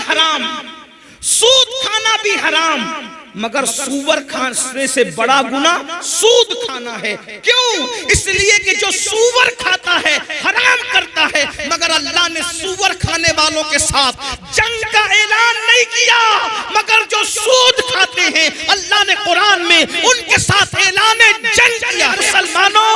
हराम, सूद खाना भी हराम, मगर सूअर खाने से बड़ा गुना सूद खाना है। क्यों? इसलिए कि जो सूअर खाता है हराम करता है, मगर अल्लाह ने सूअर खाने वालों के साथ जंग का ऐलान नहीं किया, मगर जो सूद खाते हैं अल्लाह ने कुरान में उनके साथ ऐलान जंग किया। मुसलमानों,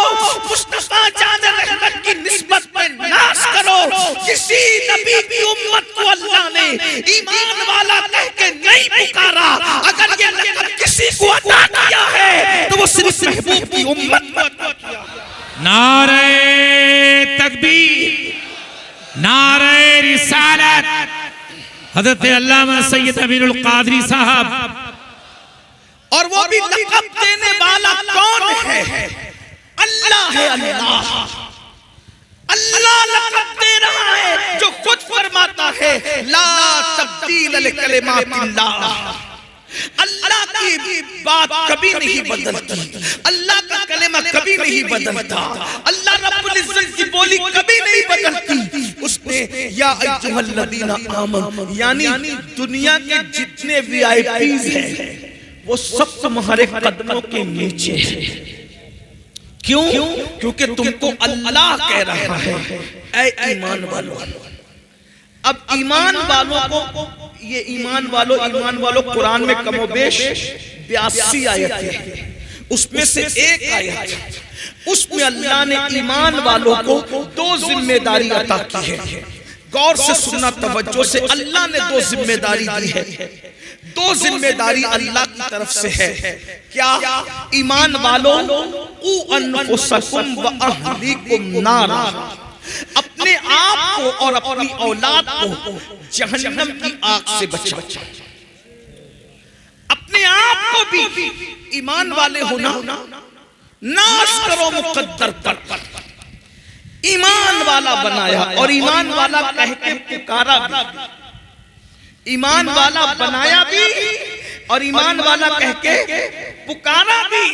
मुस्तफा जान रहमत की निस्बत में नाश करो। किसी नबी की उम्मत को अल्लाह ने ईमान वाला कह के नहीं पुकारा। अगर ये लक़ब किसी को अता किया है तो वो सिर्फ महबूब की उम्मत को अता किया। नारे तकबीर, नारे रिसालत। हज़रत अल्लामा सैयद अमीरुल क़ादरी साहब, और वो भी लक़ब देने वाला कौन है? अल्लाह है। अल्लाह अल्लाह लक़ब दे रहा है, जो खुद फरमाता है ला तब्दील लिकलिमातिल्लाह। अल्लाह की बात कभी नहीं बदलती, अल्लाह का कलेमा कभी नहीं बदलता, अल्लाह रब्बुल इज्जत की बोली कभी नहीं बदलती। उसने या अय्युहल्लज़ीना आमनू, यानी दुनिया के जितने वीआईपीज़ हैं वो सब तुम्हारे कदमों के नीचे है। क्यों? क्योंकि तुमको अल्लाह कह रहा है ऐ ईमान वालों। अब ईमान वालों को, ये ईमान वालों कुरान में कमोबेश 82 आयत है, उसमें से एक आयत उसमें अल्लाह ने ईमान वालों को 2 जिम्मेदारी अता की है। गौर से सुनना, तवज्जो से। अल्लाह ने 2 जिम्मेदारी दी है। 2 जिम्मेदारी अल्लाह की तरफ से है। क्या? ईमान वालों, क़ू अनफुसकुम व अहलीकुम नारा, अपने आप को और अपनी औलाद को जहन्नम की आग से बचाओ। अपने आप को भी ईमान वाले होना नाश करो मुकद्दर पर। ईमान वाला बनाया और ईमान वाला कह के पुकारा भी, ईमान वाला बनाया भी और ईमान वाला कह के पुकारा भी।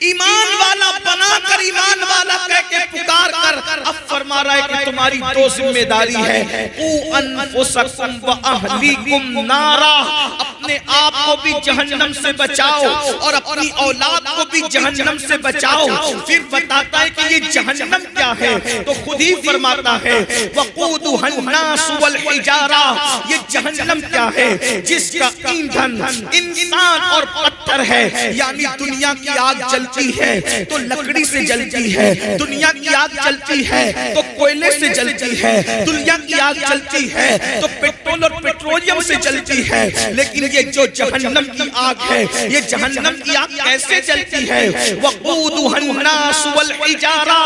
ईमान वाला बनाकर ईमान वाला कह के पुकार कर अब फरमा रहा है कि तुम्हारी 2 जिम्मेदारी है। क़ू अनफुसकुम व अहलीकुम नारा, अपने आप को भी जहन्नम से बचाओ और अपनी औलाद को भी जहन्नम से बचाओ। फिर बताता है कि ये जहन्नम क्या है, तो खुद ही फरमाता है वक़ूदुहन्नास वल हिजारा, ये जहन्नम क्या है? जिसका ईंधन इंसान और पत्थर है। यानी दुनिया की आग जलती है तो लकड़ी से जलती है, दुनिया की आग जलती है तो कोयले से जलती है, दुनिया की आग जलती है तो पेट्रोल और पेट्रोलियम से जलती है। लेकिन ये जो जहन्नम की आग है, ये जहन्नम की आग कैसे जलती है? वक़ूदुहन्नास वल हिजारा,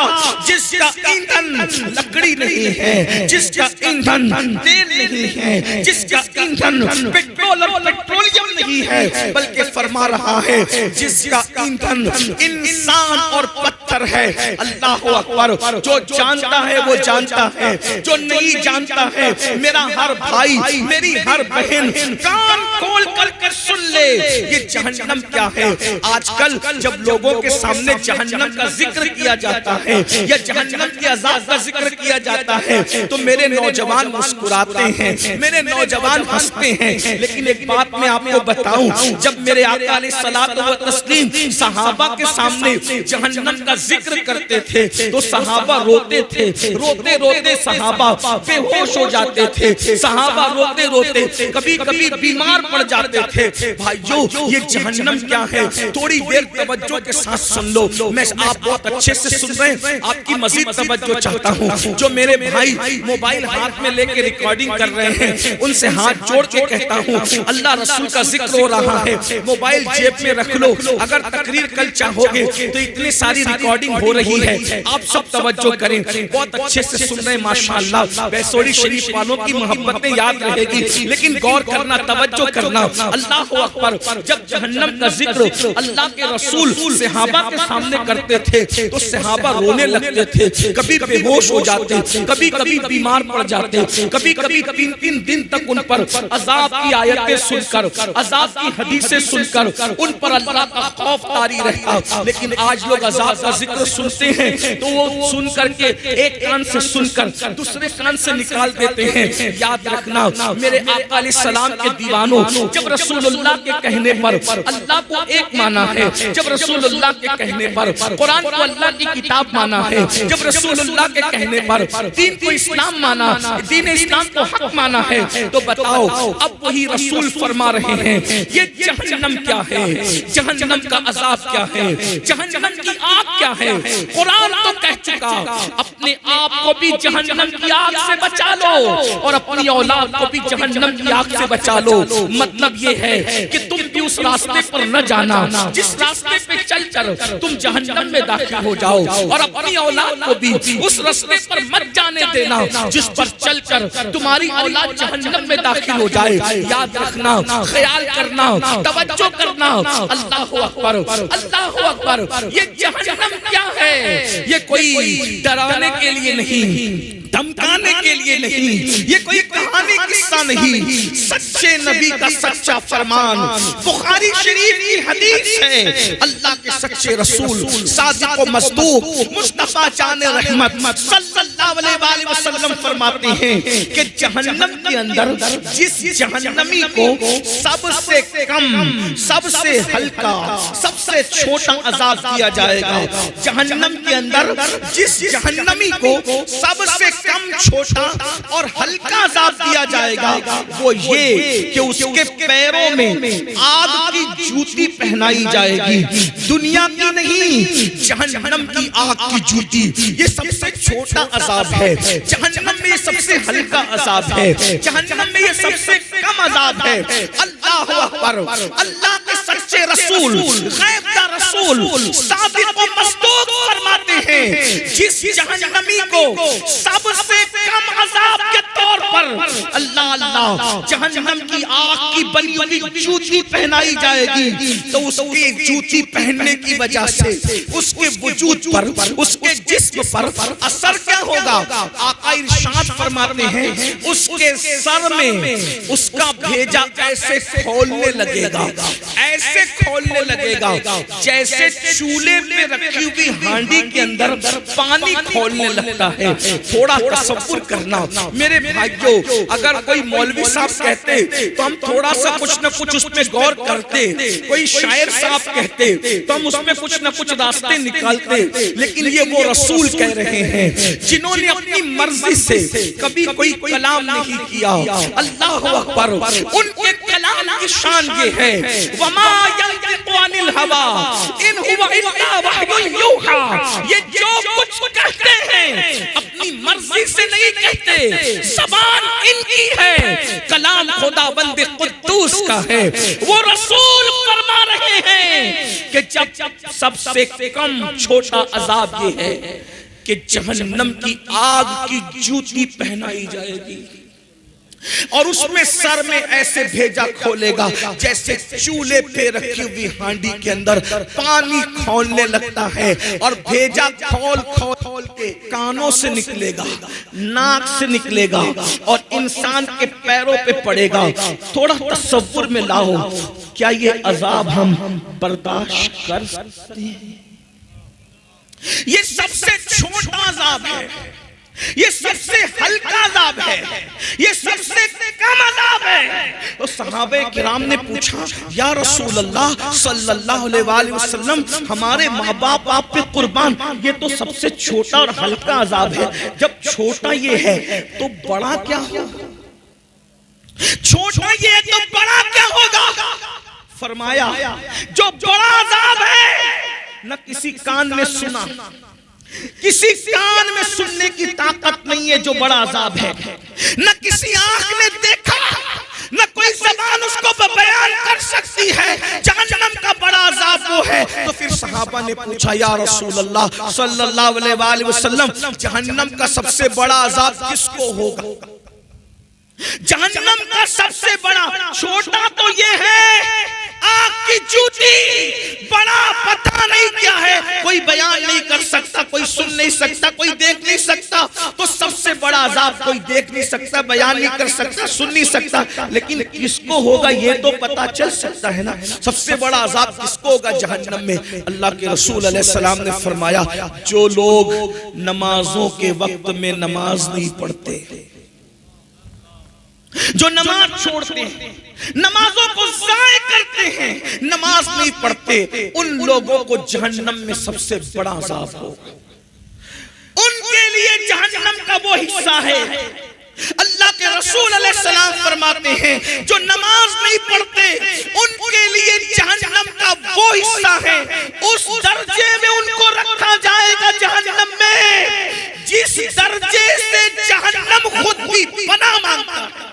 जिसका ईंधन लकड़ी नहीं है, जिसका ईंधन तेल नहीं है, जिसका ईंधन पेट्रोल और पेट्रोलियम नहीं है, बल्कि फरमा रहा है जिसका ईंधन इंसान और पत्थर है। अल्लाह अकबर। जो जानता है वो जानता है, जो नहीं जानता है मेरा हर भाई, मेरी हर बहन कान खोल कर सुन ले, ये जहन्नम क्या है। आजकल जब लोगों के सामने जहन्नम का जिक्र किया जाता है या जहन्नम के अज़ाब का जिक्र किया जाता है तो मेरे नौजवान मुस्कुराते हैं, मेरे नौजवान हंसते हैं। लेकिन एक बात मैं आपको बताऊं, जब मेरे आका अलैहिस्सलातु व तस्लीम सहाबा के सामने जहन्नम का जिक्र करते थे तो सहाबा रोते थे, रोते रोते सहाबा बेहोश हो जाते थे, सहाबा रोते रोते कभी कभी बीमार पड़ जाते थे। भाइयों, ये जहन्नम क्या है, थोड़ी देर तवज्जो के साथ सुन लो। मैं आप बहुत अच्छे से सुन रहे हैं, आपकी मजीद तवज्जो चाहता हूँ। जो मेरे भाई मोबाइल हाथ में लेके रिकॉर्डिंग कर रहे हैं उनसे हाथ जोड़ के कहता हूँ, अल्लाह रसूल का जिक्र हो रहा है, मोबाइल जेब में रख लो। अगर तकरीर कल चाहोगे तो इतनी सारी रिकॉर्डिंग हो रही है, आप सब तवज्जो करें, बहुत अच्छे से सुन रहे हैं माशाअल्लाह। बैसोड़ी शरीफ वालों की मोहब्बतें याद रहेगी, लेकिन गौर करना, तवज्जो करना। अल्लाह अकबर। जब जहन्नम का जिक्र अल्लाह के रसूल सहाबा के सामने करते थे तो सहाबा रोने लगते थे, कभी बेहोश हो जाते, कभी कभी बीमार पड़ जाते, कभी कभी 3-3 दिन तक उन पर अजाब की आयतें सुनकर, अजाब की हदीसें सुनकर उन पर अल्लाह का खौफ तारी रहता। लेकिन आज लोग अजाब का जिक्र सुनते हैं तो वो सुन करके एक कान से सुनकर दूसरे कान से निकाल देते हैं। याद रखना, रखना मेरे आका अलैहिस्सलाम के दीवानों, जब रसूलुल्लाह के कहने पर अल्लाह को एक माना है, जब रसूलुल्लाह के कहने पर कुरान को अल्लाह की किताब माना है, जब रसूलुल्लाह के कहने पर दीन को इस्लाम माना, दीन इस्लाम को हक माना है, तो बताओ अब वही रसूल फरमा रहे हैं ये जहन्नम क्या है, जहन्नम का अजाब क्या है, जहन्नम की आग क्या है। कुरान तो कह चुका अपने आप को भी जहन्नम की आग से बचा लो और अपनी औलाद को भी जहन्नम की आग से बचा लो। मतलब ये है कि तुम भी उस रास्ते पर न जाना जिस रास्ते पे चलकर तुम जहन्नम में दाखिल हो जाओ, और अपनी औलाद को भी उस रास्ते पर मत जाने देना जिस पर चलकर तुम्हारी औलाद जहन्नम में दाखिल हो जाए। याद रखना, ख्याल करना, तवज्जो करना। अल्लाहु अकबर, अल्लाहु अकबर। ये जहन्नम क्या है? ये कोई डराने के लिए नहीं, धमकाने के लिए नहीं, ये कोई कहानी किस्सा नहीं, सच्चे नबी का सच्चा फरमान, बुखारी शरीफ की हदीस है। अल्लाह के सच्चे रसूल सादिक व मस्दूक मुस्तफा जान रहमत सल्लल्लाहु अलैहि वसल्लम फरमाते हैं कि जहन्नम के अंदर जिस जहन्नमी को सबसे कम, सबसे हल्का, सबसे छोटा अजाब दिया जाएगा, जहन्नम के अंदर जिस जहन्नमी को सबसे कम, छोटा और हल्का अजाब दिया जाएगा, वो ये कि उसके पैरों में आग की जूती पहनाई जाएगी। दुनिया की नहीं, जहन्नम की आग की जूती। ये सबसे छोटा अजाब है, जहन्नम में सबसे हल्का अजाब है, जहन्नम में ये सबसे कम अजाब है। अल्लाहु अकबर। अल्लाह के सच्चे रसूल, गैब का रसूल सादिक व मस्दूक फरमाते हैं जिस जहन्नमी को सबसे कम अजाब के तौर पर अल्लाह अल्लाह जहन्नम की आग की बनी हुई जूती पहनाई जाएगी, तो उसके जूती पहनने की वजह से उसके वजूद पर, उसके जिस्म पर असर क्या होगा? आका इरशाद फरमाते हैं उसके सर में उसका भेजा ऐसे खोलने लगेगा, ऐसे खोलने लगेगा जैसे चूल्हे पे रखी हुई हांडी के अंदर पानी खोलने लगता है। थोड़ा तसव्वुर करना मेरे भाइयों, अगर कोई मौलवी साहब कहते तो हम थोड़ा सा कुछ न कुछ उसमें गौर करते, कोई शायर साहब कहते तो हम उसमें कुछ न कुछ रास्ते निकालते, लेकिन ये वो रसूल कह रहे हैं जिन्होंने अपनी मर्जी से कभी कोई कलाम नहीं किया। अल्लाहु अकबर। उनके कलाम की शान ये है वमा यंतिकु अनिल हवा इन हुवा इल्ला वह्युन यूहा। ये जो कुछ कहते हैं अपनी मर्जी से नहीं कहते, ज़बान इनकी है, कलाम खुदाबंद कुद्दूस का है। वो रसूल फरमा रहे हैं कि जब सबसे कम छोटा अजाब ये है कि जहन्नम की आग की जूती पहनाई जाएगी और उसमें सर में ऐसे भेजा खोलेगा जैसे चूल्हे पे रखी हुई हांडी के अंदर पानी खोलने लगता है, और भेजा खोल खोल के कानों से निकलेगा, नाक से निकलेगा और इंसान के पैरों पे पड़ेगा। थोड़ा तसव्वुर में लाओ, क्या ये अजाब हम बर्दाश्त कर सकते हैं? ये सबसे छोटा अजाब है, ये सबसे हल्का अजाब है, ये सबसे कम अजाब है। तो सहाबे किराम ने पूछा या रसूल अल्लाह सल्लल्लाहु अलैहि वसल्लम, हमारे माँ बाप आप पे कुर्बान, ये तो सबसे छोटा और हल्का अजाब है, जब छोटा ये है तो बड़ा क्या होगा? छोटा ये है तो बड़ा क्या होगा? फरमाया जो बड़ा अजाब है न किसी कान ने सुना, किसी कान में सुनने की ताकत नहीं है जो बड़ा अजाब है, न किसी आंख ने देखा, न कोई ज़बान उसको बयान कर सकती है। जहन्नम का बड़ा अजाब वो है। तो फिर सहाबा ने पूछा या रसूल अल्लाह सल्लल्लाहु अलैहि वसल्लम, जहन्नम का सबसे बड़ा अजाब किसको होगा? जहन्नम का सबसे बड़ा, छोटा तो ये है आग की जूती, बड़ा पता नहीं क्या है, कोई बयान नहीं कर सकता, कोई सुन नहीं सकता, कोई देख नहीं सकता। तो सबसे बड़ा अजाब कोई देख नहीं सकता, बयान नहीं कर सकता, सुन नहीं सकता, लेकिन किसको होगा ये तो पता चल सकता है ना। सबसे बड़ा अजाब किसको होगा जहन्नम में? अल्लाह के रसूल अलैहिस्सलाम ने फरमाया जो लोग नमाजों के वक्त में नमाज नहीं पढ़ते, जो नमाज छोड़ते हैं, नमाजों को ज़ाय करते हैं, नमाज नहीं पढ़ते, उन लोगों को जहन्नम में सबसे बड़ा अज़ाब होगा। उनके लिए जहन्नम का वो हिस्सा है। अल्लाह के रसूल अलैहिस्सलाम फरमाते हैं जो नमाज नहीं पढ़ते उनके लिए जहन्नम का वो हिस्सा है, उस दर्जे में उनको रखा जाएगा जहन्नम में जिस दर्जे से जहन्नम खुद भी पनाह मांगता है।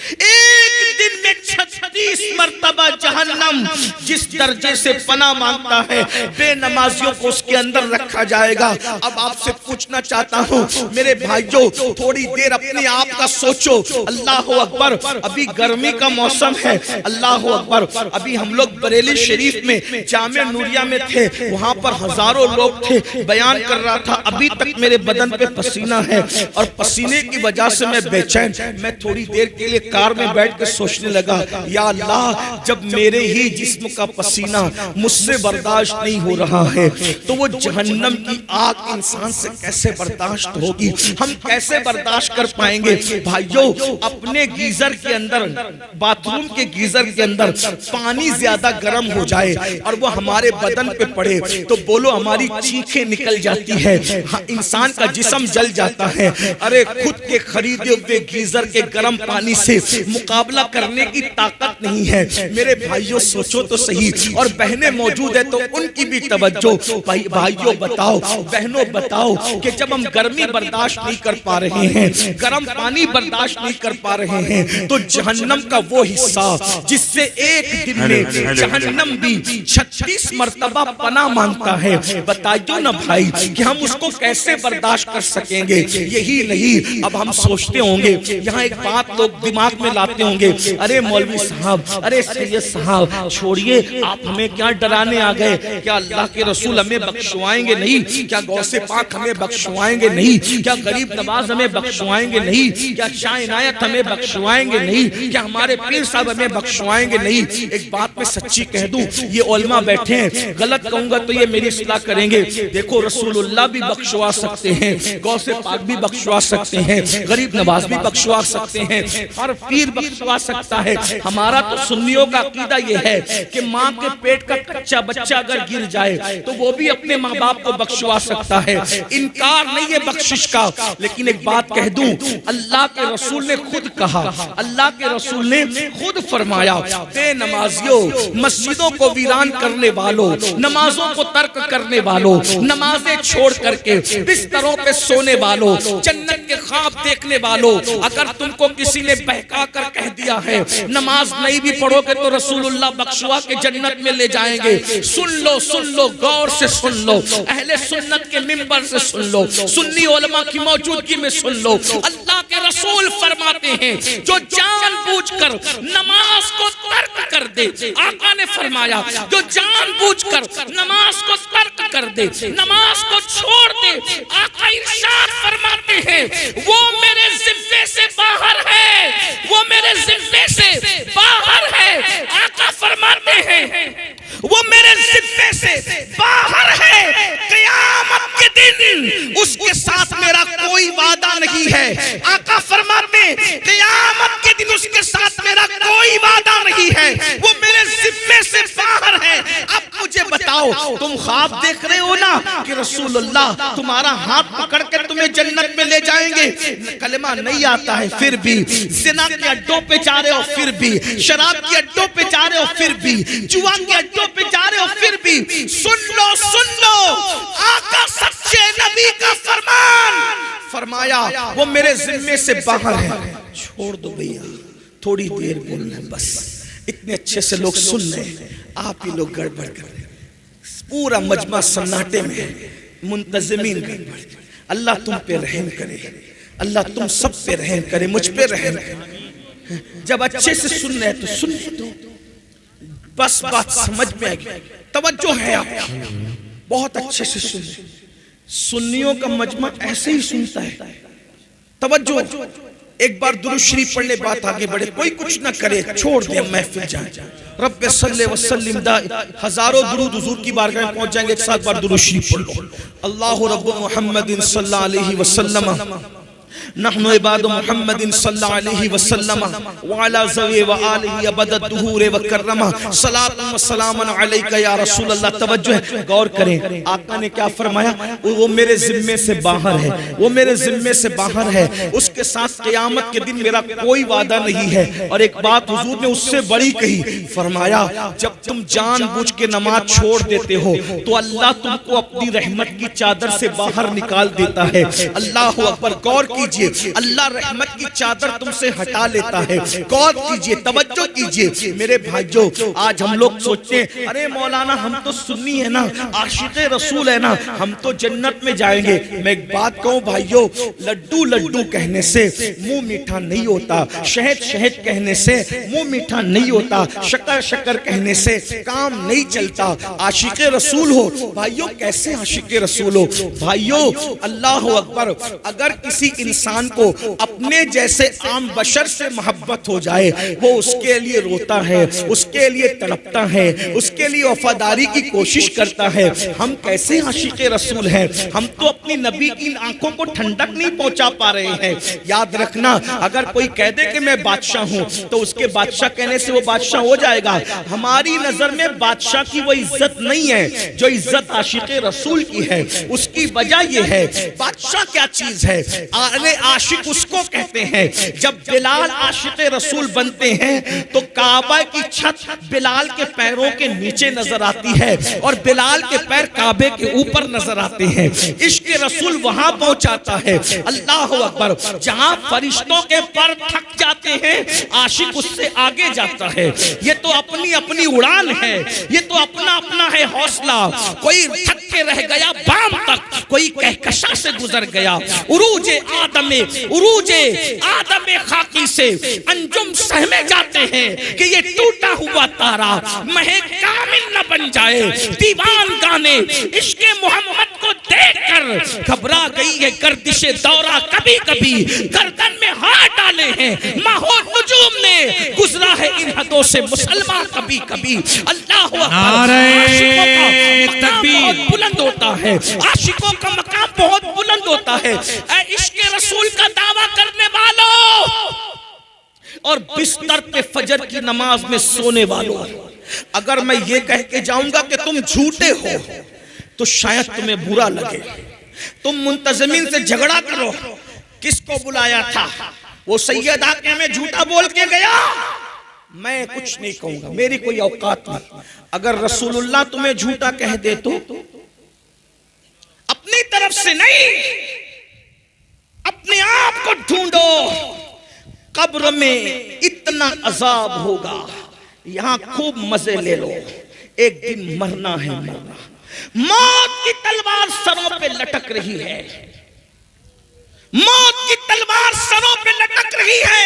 एक दिन में 36 मर्तबा जहन्नम जिस दर्जे से पनाह मांगता है, बेनमाजियों को उसके अंदर रखा जाएगा। अब आपसे पूछना चाहता हूँ मेरे भाइयों, थोड़ी देर अपने आप का सोचो। अल्लाह अकबर, अभी गर्मी का मौसम है। अल्लाह अकबर, अभी हम लोग बरेली शरीफ में जामे नूरिया में थे, वहां पर हजारों लोग थे, बयान कर रहा था। अभी तक मेरे बदन पे पसीना है और पसीने की वजह से मैं बेचैन। मैं थोड़ी देर के लिए कार में बैठ के सोचने लगा, या अल्लाह, जब मेरे ही जिस्म का पसीना मुझसे बर्दाश्त नहीं हो रहा है तो वो जहन्नम की आग इंसान से कैसे बर्दाश्त होगी, हम कैसे बर्दाश्त कर पाएंगे। भाइयों, अपने गीजर के अंदर, बाथरूम के गीजर के अंदर पानी ज्यादा गर्म हो जाए और वो हमारे बदन पे पड़े तो बोलो हमारी चीखें निकल जाती है, इंसान का जिस्म जल जाता है। अरे खुद के खरीदे हुए गीजर के गर्म पानी से मुकाबला करने की ताकत नहीं है। मेरे भाइयों सोचो तो सही, और बहनें मौजूद है तो उनकी भी तवज्जो। भाइयों बताओ, बहनों बताओ कि जब हम गर्मी बर्दाश्त नहीं कर पा रहे हैं, गर्म पानी बर्दाश्त नहीं कर पा रहे हैं, तो जहन्नम का वो हिस्सा जिससे एक दिन में जहन्नम भी 36 मर्तबा पनाह मांगता है, बताइए ना भाई कि हम उसको कैसे बर्दाश्त कर सकेंगे। यही नहीं, अब हम सोचते होंगे, यहाँ एक बात लोग दिमाग में लाते होंगे, अरे मौलवी साहब, अरे सैयद साहब, छोड़िए, आप हमें क्या डराने आ गए? क्या अल्लाह के रसूल हमें बख्शवाएंगे नहीं? क्या गौसे पाक हमें बख्शवाएंगे नहीं? क्या गरीब नवाज हमें बख्शवाएंगे नहीं? क्या शाह इनायत हमें बख्शवाएंगे नहीं? क्या हमारे पीर साहब हमें बख्शवाएंगे नहीं? एक बात मैं सच्ची कह दूं, ये उलमा बैठे हैं, गलत कहूंगा तो ये मेरी इस्लाह करेंगे। देखो, रसूलुल्लाह भी बख्शवा सकते हैं, गौसे पाक भी बख्शवा सकते हैं, गरीब नवाज भी बख्शवा सकते हैं, हर पीर बख्शवा सकता है। हमारा तो सुन्नियों का अकीदा ये है कि माँ के पेट का कच्चा बच्चा अगर गिर जाए तो वो भी अपने माँ बाप को बख्शवा सकता है, इनकार नहीं है बख्शिश का। लेकिन एक बात कह दूं, अल्लाह के रसूल ने खुद कहा, अल्लाह के रसूल ने खुद फरमाया, बेनमाजियों, मस्जिदों को वीरान करने वालों, नमाजों को तर्क करने वालों, नमाजें छोड़ करके बिस्तरों पे सोने वालों, जन्नत के ख्वाब देखने वालों, अगर तुमको किसी ने बहका कर कह दिया है नमाज नहीं भी पढ़ोगे तो रसूलुल्लाह बख्शवा के जन्नत में ले जाएंगे, सुन लो, गौर से सुन लो, अहले सुन्नत के मिंबर से सुन लो, सुन्नी उलमा की मौजूदगी में सुन लो। अल्लाह के रसूल फरमाते हैं जो जानबूझकर नमाज को तर्क कर दे, आका ने फरमाया जो जानबूझकर नमाज को तर्क कर दे, नमाज को छोड़ दे, आका इरशाद फरमाते हैं वो मेरे जिम्मे से बाहर है, वो मेरे जिम्मे से बाहर है। आका फरमाते हैं वो मेरे जिम्मे से बाहर है, क़यामत के दिन उसके साथ मेरा कोई वादा नहीं है। आका फरमाते हैं क़यामत के दिन उसके साथ मेरा कोई वादा नहीं है, वो मेरे जिम्मे से बाहर है। अब मुझे बताओ, तुम ख्वाब देख रहे हो ना कि रसूलुल्लाह तुम्हारा हाथ पकड़ के तुम्हें जन्नत में ले जाएंगे, कलमा नहीं आता है फिर भी, ज़िना के अड्डों पे जा रहे हो फिर भी, शराब के अड्डों पे जा रहे हो फिर भी, जुआ के अड्डों पे जा रहे हो फिर भी, सुन लो, आका सच्चे नबी का फरमान फरमाया वो मेरे जिम्मे से बाहर है। छोड़ दो भैया, थोड़ी देर बोलना है बस, इतने अच्छे से लोग सुन रहे हैं, आप ही लोग गड़बड़ कर रहे हैं, पूरा मजमा सन्नाटे में है, मुंतज़िमीन गड़बड़। अल्लाह तुम पे रहम करे, अल्लाह तुम सब पे रहम करे, मुझ पे रहम करे। जब अच्छे से सुन रहे तो सुन दो, बस बात समझ में आ गई, तवज्जो है आपकी, बहुत अच्छे से सुन। सुन्नियों का मजमा ऐसे ही सुनता है, तवज्जो। एक बार दुरूद शरीफ पढ़ ले, बात आगे बढ़े, कोई कुछ ना करे, छोड़ दे महफिल जाए। रब्बे सल्ले व सल्लिम हजारों दुरूद हुजूर की बारगाह में पहुंच जाएंगे। एक साथ बार दुरूद शरीफ पढ़ लो, अल्लाहु रब्बु मुहम्मदिन सल्लल्लाहु अलैहि वसल्लम नहनु इबादु मुहम्मदिन सल्लल्लाहु अलैहि वसल्लम व अला ज़वी व आलिहि अबद दुहूर व कररमा सलातु व सलामुन अलैका या रसूल अल्लाह। तवज्जो है, गौर करें आका ने क्या फरमाया, वो मेरे जिम्मे से बाहर है, वो मेरे जिम्मे से बाहर है, उसके साथ क़यामत के दिन मेरा कोई वादा नहीं है। और एक बात हुजूर ने उससे बड़ी कही, फरमाया जब तुम जानबूझ के नमाज छोड़ देते हो तो अल्लाह तुमको अपनी रहमत की चादर से बाहर निकाल देता है। अल्लाह अकबर, गौर कीजिए, अल्लाह रहमत की चादर तुमसे हटा लेता है। गौर कीजिए, तवज्जो कीजिए मेरे भाइयों। आज हम लोग सोचते हैं अरे मौलाना हम तो सुन्नी है ना, आशिक़े रसूल है ना, हम तो जन्नत में जाएंगे। मैं एक बात कहूं भाइयों, लड्डू लड्डू कहने से मुंह मीठा नहीं होता, शहद शहद कहने से मुंह मीठा नहीं होता, शक्कर शक्कर कहने से काम नहीं चलता। आशिक़े रसूल हो भाइयों, कैसे आशिक़े रसूल हो भाइयों? अल्लाह अकबर, अगर किसी इंसान को अपने जैसे आम बशर से मोहब्बत हो जाए, वो उसके लिए रोता है, उसके लिए तड़पता है, उसके लिए वफादारी की कोशिश करता है। हम कैसे आशिक़े रसूल हैं? हम तो अपनी नबी की आंखों को ठंडक नहीं पहुंचा पा रहे हैं। याद रखना, अगर कोई कह दे कि मैं बादशाह हूं तो उसके बादशाह कहने से वो बादशाह हो जाएगा। हमारी नजर में बादशाह की वो इज्जत नहीं है जो इज्जत आशिक़े रसूल की है। उसकी वजह ये है, बादशाह क्या चीज है? अरे आशिक उसको कहते हैं। जब बिलाल आशिक़े रसूल बनते हैं तो काबा की छत बिलाल के पैरों के नीचे नजर आती है और बिलाल के पैर काबे के ऊपर नजर आते हैं। इश्क रसूल वहां पहुंचाता है। अल्लाह अकबर, जहां फरिश्तों के पर थक जाते हैं, आशिक उससे आगे जाता है। ये तो अपनी अपनी उड़ान है, ये तो अपना अपना है हौसला। कोई थक के रह गया बाम तक, कोई कहकशा से गुजर गया। उरूजे आदम खाकी से अंजुम सहमे जाते हैं कि ये टूटा हुआ तारा महे कामिल न बन जाए। दीवान गाने इश्क़े मोहम्मद को देखकर घबरा गई है गर्दिशे दौरा, कभी कभी गर्दन में हाथ डाले हैं माहो नजूम ने, गुजरा है इन हदों से मुसलमान कभी कभी। अल्लाह बहुत बुलंद होता है, आशिकों का मकाम बहुत बुलंद होता है। इश्क़े रसूल का दावा करने वालों और बिस्तर पे फजर की नमाज में सोने वालों, अगर मैं ये कह के जाऊंगा कि तुम झूठे हो तो शायद तुम्हें बुरा लगे। तुम मुंतज़मीन से झगड़ा करो, किसको बुलाया था? वो सैयद आके में झूठा बोल के गया, मैं कुछ नहीं कहूंगा, मेरी कोई औकात नहीं। अगर रसूलुल्लाह तुम्हें झूठा कह दे तो अपनी तरफ से नहीं, अपने आप को ढूंढो। कब्र में इतना अजाब होगा, यहां खूब मजे ले लो, एक दिन मरना है मरना। मौत की तलवार सरों पे लटक रही है, मौत की तलवार सरों पे लटक रही है।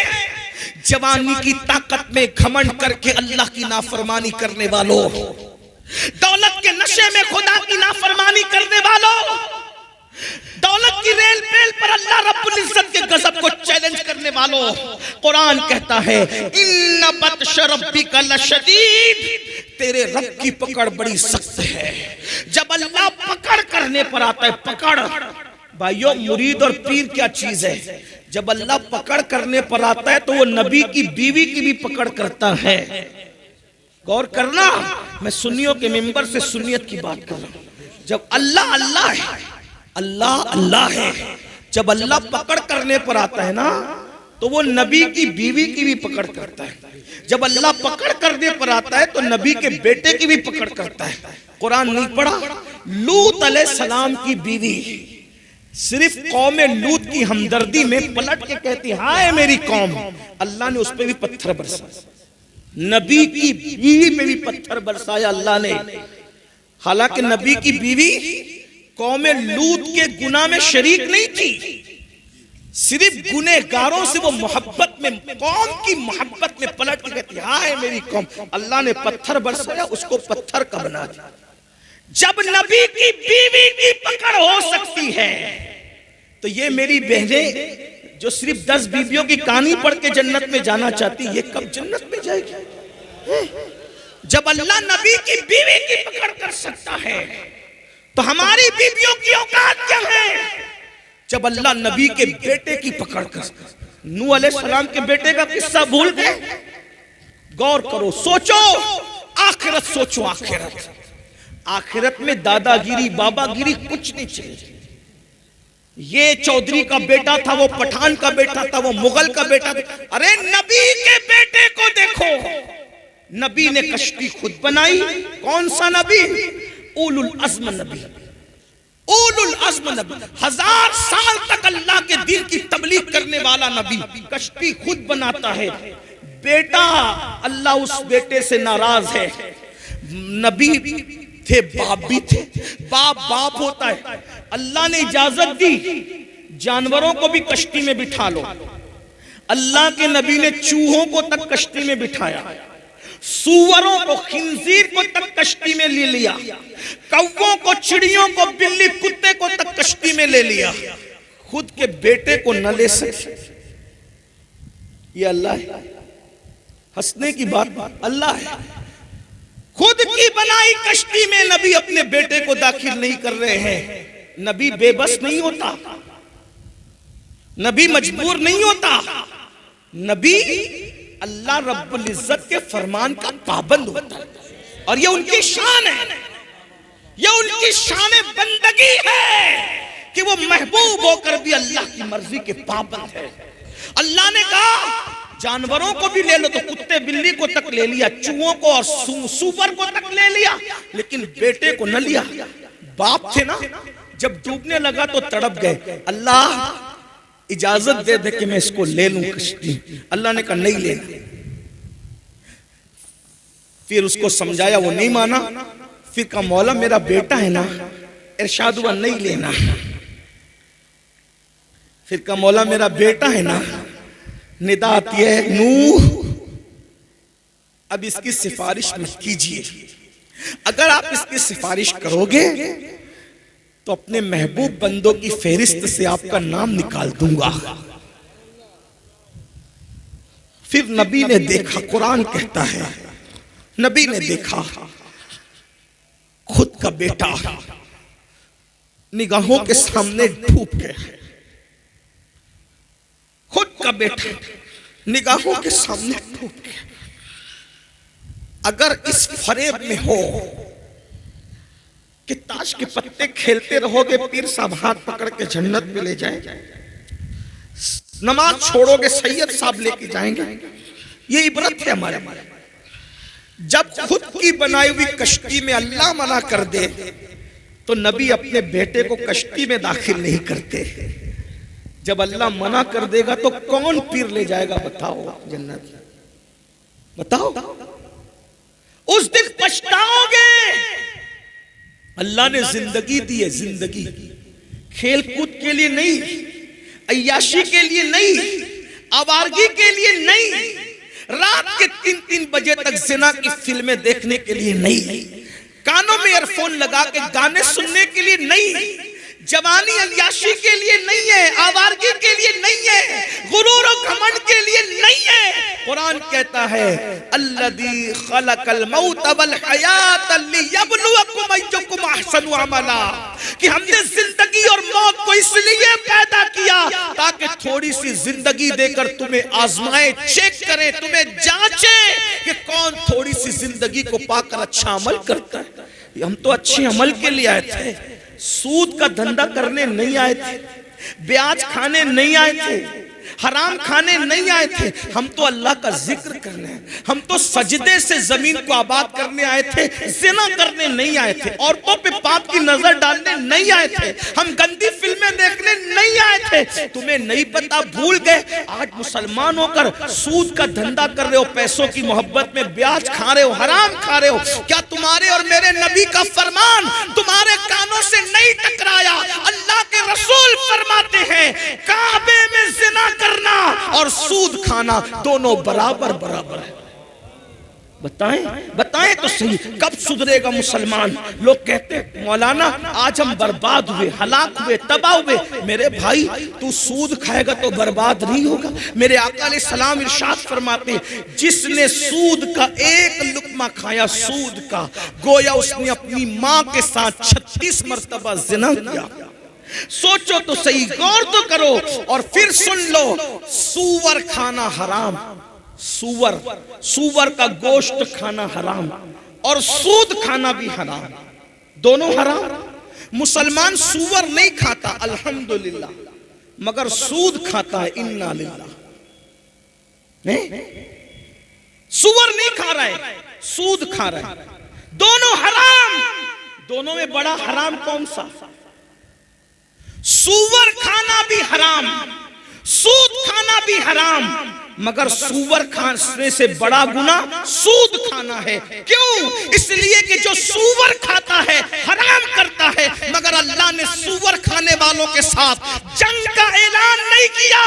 जवानी की ताकत में घमंड करके अल्लाह की नाफरमानी करने वालों, दौलत के नशे में खुदा की नाफरमानी करने वालों, दौलत की रेल पेल पर अल्लाह रब्बुल इज्जत के गजब को चैलेंज करने वालों, कुरान कहता है इन्न बत्श रब्बिका लशदीद, तेरे रब की पकड़ बड़ी सख्त है। जब अल्लाह पकड़ करने पर आता है, पकड़ भाइयों, मुरीद और पीर क्या चीज है? जब अल्लाह पकड़ करने पर आता है तो वो नबी की बीवी की भी पकड़ करता है। गौर करना, मैं सुन्नियों के मिंबर से सुन्नियत की बात कर रहा हूं। जब अल्लाह अल्लाह है, अल्लाह अल्लाह है, जब अल्लाह पकड़ करने पर आता है ना तो वो नबी की बीवी की भी पकड़ करता है। जब अल्लाह पकड़ करने पर आता है तो नबी के बेटे की भी पकड़ करता है। कुरान नहीं पढ़ा? लूत अलैहिस्सलाम की बीवी सिर्फ कौम लूत की हमदर्दी में पलट के कहती हाय मेरी कौम, अल्लाह ने उस पे भी पत्थर बरसाया, नबी की बीवी पे भी पत्थर बरसाया अल्लाह ने। हालांकि नबी की बीवी कौम लूत के गुनाह में शरीक नहीं थी, सिर्फ गुनहगारों से वो मोहब्बत में, कौम की मोहब्बत में पलट के कहती हाय मेरी कौम, अल्लाह ने पत्थर बरसाया, उसको पत्थर का बना दिया। जब नबी की बीवी की पकड़ हो सकती है तो ये मेरी बहनें जो सिर्फ 10 बीवियों की कहानी पढ़ के जन्नत में जाना चाहती, ये कब जन्नत में जाएगी? जब अल्लाह नबी की बीवी की पकड़ कर सकता है तो हमारी बीवियों की औकात क्या है? जब अल्लाह नबी के बेटे की पकड़ कर, नूह अलैहिस्सलाम के बेटे का किस्सा भूल गए? गौर करो, सोचो, आखिरत सोचो, आखिरत। आखिरत में दादागिरी बाबागिरी कुछ नहीं चाहिए। ये चौधरी का बेटा था, वो पठान का बेटा था, वो मुगल का बेटा था। अरे नबी के बेटे को देखो, नबी ने कश्ती खुद बनाई। कौन सा नबी? उलुल अज़्म नबी, उलुल अज़्म नबी। 1000 साल तक अल्लाह के दीन की तबलीग करने वाला नबी कश्ती खुद बनाता है। बेटा, अल्लाह उस बेटे से नाराज है। नबी थे, बाप भी थे। बाप होता है। अल्लाह ने इजाजत दी, जानवरों को भी कश्ती में बिठा लो। अल्लाह के नबी ने चूहों को तक कश्ती में बिठाया, सूअरों को, खिंजीर को तक कश्ती में ले लिया, कौवों को, चिड़ियों को, बिल्ली कुत्ते को तक कश्ती में ले लिया। खुद के बेटे को न ले सके, ये अल्लाह है? हंसने की बात अल्लाह है। खुद की बनाई कश्ती में नबी अपने बेटे को दाखिल नहीं कर रहे हैं। नबी बेबस नहीं होता, नबी मजबूर नहीं होता। नबी अल्लाह रब्बुल इज्जत के फरमान का पाबंद होता है, और ये उनकी शान है, ये उनकी शान बंदगी है कि वो महबूब होकर भी अल्लाह की मर्जी के पाबंद है। अल्लाह ने कहा जानवरों को भी ले लो, तो कुत्ते बिल्ली को तक ले लिया, चूहों को और सूअर को तक ले लिया, लेकिन बेटे को न लिया। बाप थे ना, जब डूबने लगा तो तड़प गए, अल्लाह इजाजत दे दे कि मैं इसको ले लूं कश्ती। अल्लाह ने कहा नहीं लेना। फिर उसको समझाया, वो नहीं माना। फिर कहा मौला मेरा बेटा है ना, इरशाद हुआ नहीं लेना। फिर कहा मौला मेरा बेटा है ना, निदा आती है नूह अब इसकी सिफारिश मत कीजिए, अगर आप इसकी सिफारिश करोगे तो अपने महबूब बंदों की फेरिस्त से आपका नाम निकाल दूंगा। फिर नबी ने देखा, कुरान कहता है नबी ने देखा खुद का बेटा निगाहों के सामने डूब गया, खुद का बेटा निगाहों के सामने डूब गया। अगर इस फरेब में हो कि ताश के पत्ते खेलते रहोगे, पीर साहब हाथ पकड़ के जन्नत में ले जाएंगे, नमाज छोड़ोगे सैयद साहब लेके जाएंगे, ये इबरत है हमारे। जब खुद की बनाई हुई कश्ती में अल्लाह मना कर दे तो नबी अपने बेटे को कश्ती में दाखिल नहीं करते। जब अल्लाह मना कर देगा तो कौन पीर ले जाएगा बताओ जन्नत? बताओ, उस दिन पछताओगे। अल्लाह ने जिंदगी दी है, जिंदगी खेल कूद के लिए नहीं, अय्याशी के लिए नहीं, आवारगी के लिए नहीं, रात के 3-3 बजे तक जिना की फिल्में देखने के लिए नहीं, कानों में ईयरफोन लगा के गाने सुनने के लिए नहीं, जवानी अय्याशी के लिए नहीं है, आवारगी के लिए नहीं है, गुरूर और घमंड के लिए नहीं है। कुरान कहता है अल्लज़ी खलक़ल मौत वल हयात लियब्लुवकुम अय्युकुम अहसनु अमला, कि हमने जिंदगी और मौत को इसलिए पैदा किया ताकि थोड़ी सी जिंदगी देकर तुम्हें आजमाए, चेक करे, तुम्हें जांचे कि कौन थोड़ी सी जिंदगी को पाकर अच्छा अमल करता है। हम तो अच्छे अमल के लिए आए थे, सूद का धंधा करने नहीं आए थे, ब्याज खाने नहीं आए थे, हराम खाने नहीं आए थे। हम तो अल्लाह का जिक्र करने, हम तो सजदे से जमीन को आबाद करने आए थे, जिना करने नहीं आए थे, औरतों पे पाप की नजर डालने नहीं आए थे, हम गंदी फिल्में देखने नहीं आए थे। तुम्हें नहीं पता, भूल गए। आज मुसलमान होकर सूद का धंधा कर रहे हो, पैसों की मोहब्बत में ब्याज खा रहे हो, हराम खा रहे हो। क्या तुम्हारे और मेरे नबी का फरमान तुम्हारे कानों से नहीं टकराया? अल्लाह के रसूल फरमाते हैं काबे में जिना करना और सूद खाना दोनों बराबर बराबर है। बताएं बताएं तो सही, कब सुधरेगा मुसलमान? लोग कहते हैं मौलाना आज हम बर्बाद हुए, हलाक हुए, तबाह हुए। मेरे भाई तू सूद खाएगा तो बर्बाद नहीं होगा। मेरे आका अलैहि सलाम इरशाद फरमाते हैं जिसने सूद का एक लुकमा खाया, सूद का, गोया उसने अपनी माँ के साथ 36 मरतबा जिना किया। सोचो तो सही, गौर तो करो और फिर सुन लो। सूअर खाना हराम, सूअर का गोश्त खाना हराम और सूद खाना भी हराम, दोनों हराम। मुसलमान सूअर नहीं खाता अल्हम्दुलिल्लाह, मगर सूद खाता है, इन्ना लिल्लाह। नहीं, सूअर नहीं खा रहा है, सूद खा रहा है, दोनों हराम। दोनों में बड़ा हराम कौन सा? सूअर खाना भी हराम, सूद खाना भी हराम, मगर सूअर खाने से बड़ा गुना सूद खाना है। क्यों? इसलिए कि जो सूअर खाता है हराम करता है, मगर अल्लाह ने सूअर खाने वालों के साथ जंग का ऐलान नहीं किया,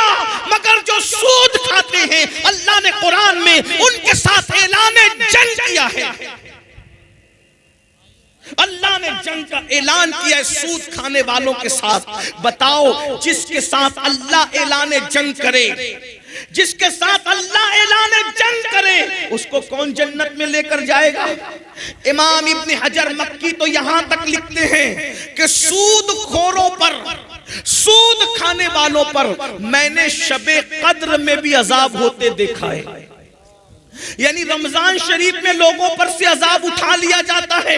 मगर जो सूद खाते हैं अल्लाह ने कुरान में उनके साथ ऐलान जंग किया है। अल्लाह ने जंग का ऐलान किया है सूद खाने वालों के साथ। बताओ, जिसके साथ अल्लाह ऐलान जंग करे, जिसके साथ अल्लाह ऐलान जंग करे, उसको कौन जन्नत में लेकर जाएगा? इमाम इब्न हजर मक्की तो यहां तक लिखते हैं कि सूद खोरों पर, सूद खाने वालों पर मैंने शबे कद्र में भी अजाब होते देखा है। यानी रमजान शरीफ में लोगों पर से अजाब उठा लिया जाता है,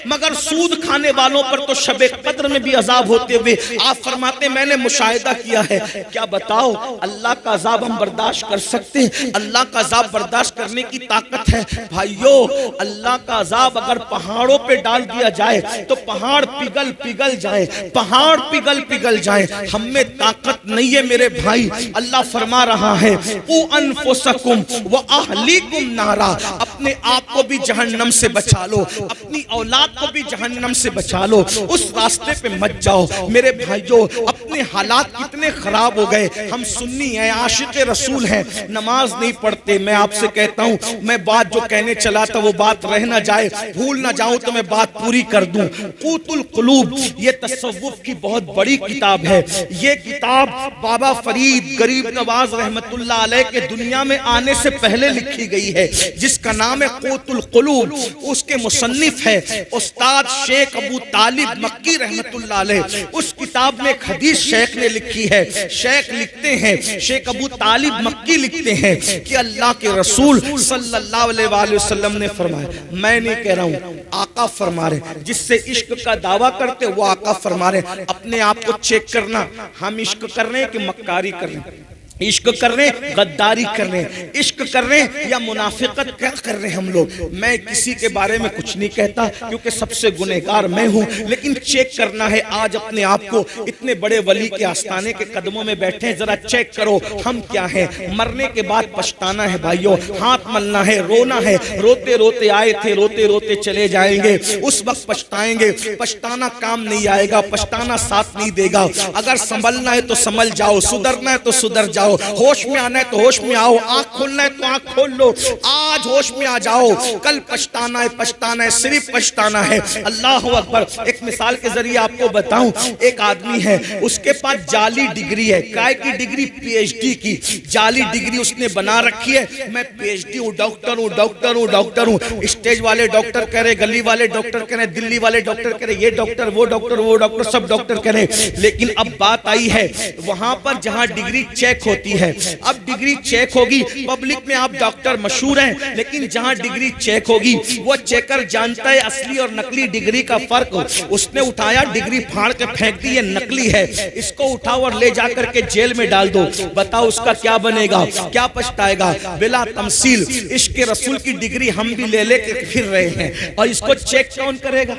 मगर सूद खाने वालों पर तो शबे कद्र में भी अजाब होते हुए आप फरमाते मैंने मुशाहिदा किया है। क्या बताओ, अल्लाह का अजाब हम बर्दाश्त कर सकते हैं? अल्लाह का अजाब बर्दाश्त करने की ताकत है? भाइयों, अल्लाह का अजाब अगर पहाड़ों पे डाल दिया जाए तो पहाड़ पिघल पिघल जाए, पहाड़ पिघल पिघल जाए। हम में ताकत नहीं है मेरे भाई। अल्लाह फरमा रहा है, उ अनफुसकुम व अहली नारा, अपने आप को भी जहन्नम से बचा लो, अपनी औलाद को भी जहन्नम से बचा लो, उस रास्ते पे मत जाओ। मेरे भाइयों, अपने हालात कितने खराब हो गए। हम सुन्नी हैं, आशिक रसूल हैं, नमाज नहीं पढ़ते। मैं आपसे कहता हूं, मैं बात जो कहने चला था वो बात रह ना जाए, भूल ना जाऊं तो मैं बात पूरी कर दूं। क़ूतुल क़ुलूब ये तसव्वुफ की बहुत बड़ी किताब है। ये किताब बाबा फरीद गरीब नवाज रहमतुल्लाह अलैह के दुनिया में आने से पहले लिखी गई है, जिसका नाम है क़ूतुल क़ुलूब। उसके मुसन्निफ है उस्ताद शेख अबू तालिब मक्की रहमतुल्लाह अलैह। उस किताब में एक हदीस शेख ने लिखी है। शेख लिखते हैं, शेख अबू तालिब मक्की लिखते हैं कि अल्लाह के रसूल सल्लल्लाहु अलैहि वसल्लम ने फरमाया, मैं नहीं कह रहा हूं, आका फरमा रहे, जिससे इश्क का दावा करते वो आका फरमा रहे। अपने आप को चेक करना, हम इश्क कर रहे हैं कि मक्कारी कर रहे हैं, इश्क कर रहे हैं, गद्दारी कर रहे हैं, इश्क कर रहे हैं या मुनाफिकत क्या कर रहे हैं हम लोग। मैं किसी के बारे में कुछ नहीं कहता क्योंकि सबसे गुनहगार मैं हूं, लेकिन चेक करना है आज अपने आप को। इतने बड़े वली के आस्थाने के कदमों में बैठे हैं, जरा चेक करो हम क्या हैं। मरने के बाद पछताना है भाइयों, हाथ मलना है, रोना है। रोते रोते आए थे, रोते रोते चले जाएंगे, उस वक्त पछताएंगे। पछताना काम नहीं आएगा, पछताना साथ नहीं देगा। अगर संभलना है तो संभल जाओ, सुधरना है तो सुधर जाओ, होश में आना है तो होश में आओ, आंख खोलना है तो आंख खोल लो। आज होश में आ जाओ, कल पछताना है, पछताना है, सिर्फ पछताना है। अल्लाह अकबर। एक मिसाल के जरिए आपको बताऊं, एक आदमी है, उसके पास जाली डिग्री है। काय की डिग्री? पीएचडी की जाली डिग्री उसने बना रखी है। मैं पीएचडी हूं, डॉक्टर हूं, डॉक्टर हूं, डॉक्टर हूं। स्टेज वाले डॉक्टर कह रहे, गली वाले डॉक्टर कह रहे, दिल्ली वाले डॉक्टर कह रहे, ये डॉक्टर, वो डॉक्टर, वो डॉक्टर, सब डॉक्टर कह रहे। लेकिन अब बात आई है वहां पर जहां डिग्री चेक होती है। अब डिग्री चेक होगी, पब्लिक में आप डॉक्टर मशहूर हैं, लेकिन जहां डिग्री चेक होगी वो चेकर जानता है असली और नकली डिग्री का फर्क। उसने उठाया, डिग्री फाड़ के फेंक दी, ये नकली है, इसको उठाओ और ले जाकर के जेल में डाल दो। बताओ उसका क्या बनेगा, क्या पछताएगा? बिला तमसील इश्क रसूल की डिग्री हम भी ले लेके फिर रहे हैं, और इसको चेक कौन करेगा?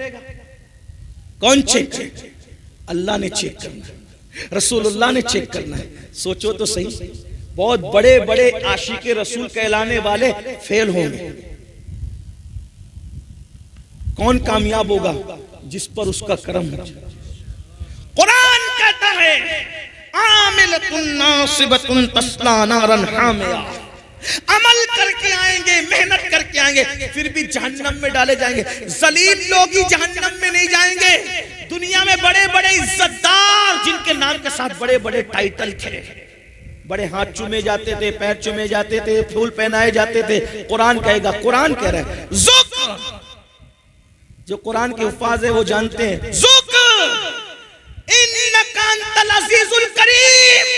कौन चेक? अल्लाह ने चेक करना है, रसूलुल्लाह ने चेक करना है। सोचो तो सही, बहुत बड़े बड़े आशिके रसूल कहलाने वाले फेल होंगे। कौन कामयाब होगा? जिस पर उसका कर्म हो। कुरान कहता है, आमिलतुन नासिबतुन तस्ला नारन हामिया। अमल करके आएंगे, मेहनत करके आएंगे, फिर भी जहन्नम में डाले जाएंगे। जलील लोग ही जहन्नम में नहीं जाएंगे। दुनिया में बड़े बड़े इज्जतदार, जिनके नाम के साथ बड़े बड़े टाइटल थे, बड़े हाथ चूमे जाते थे, पैर चूमे जाते थे, फूल पहनाए जाते थे, कुरान कहेगा, कुरान कह रहा है ज़ुक। जो कुरान के हुफ़ाज़ है वो जानते हैं, ज़ुक इन्नका अजीजुल करीम,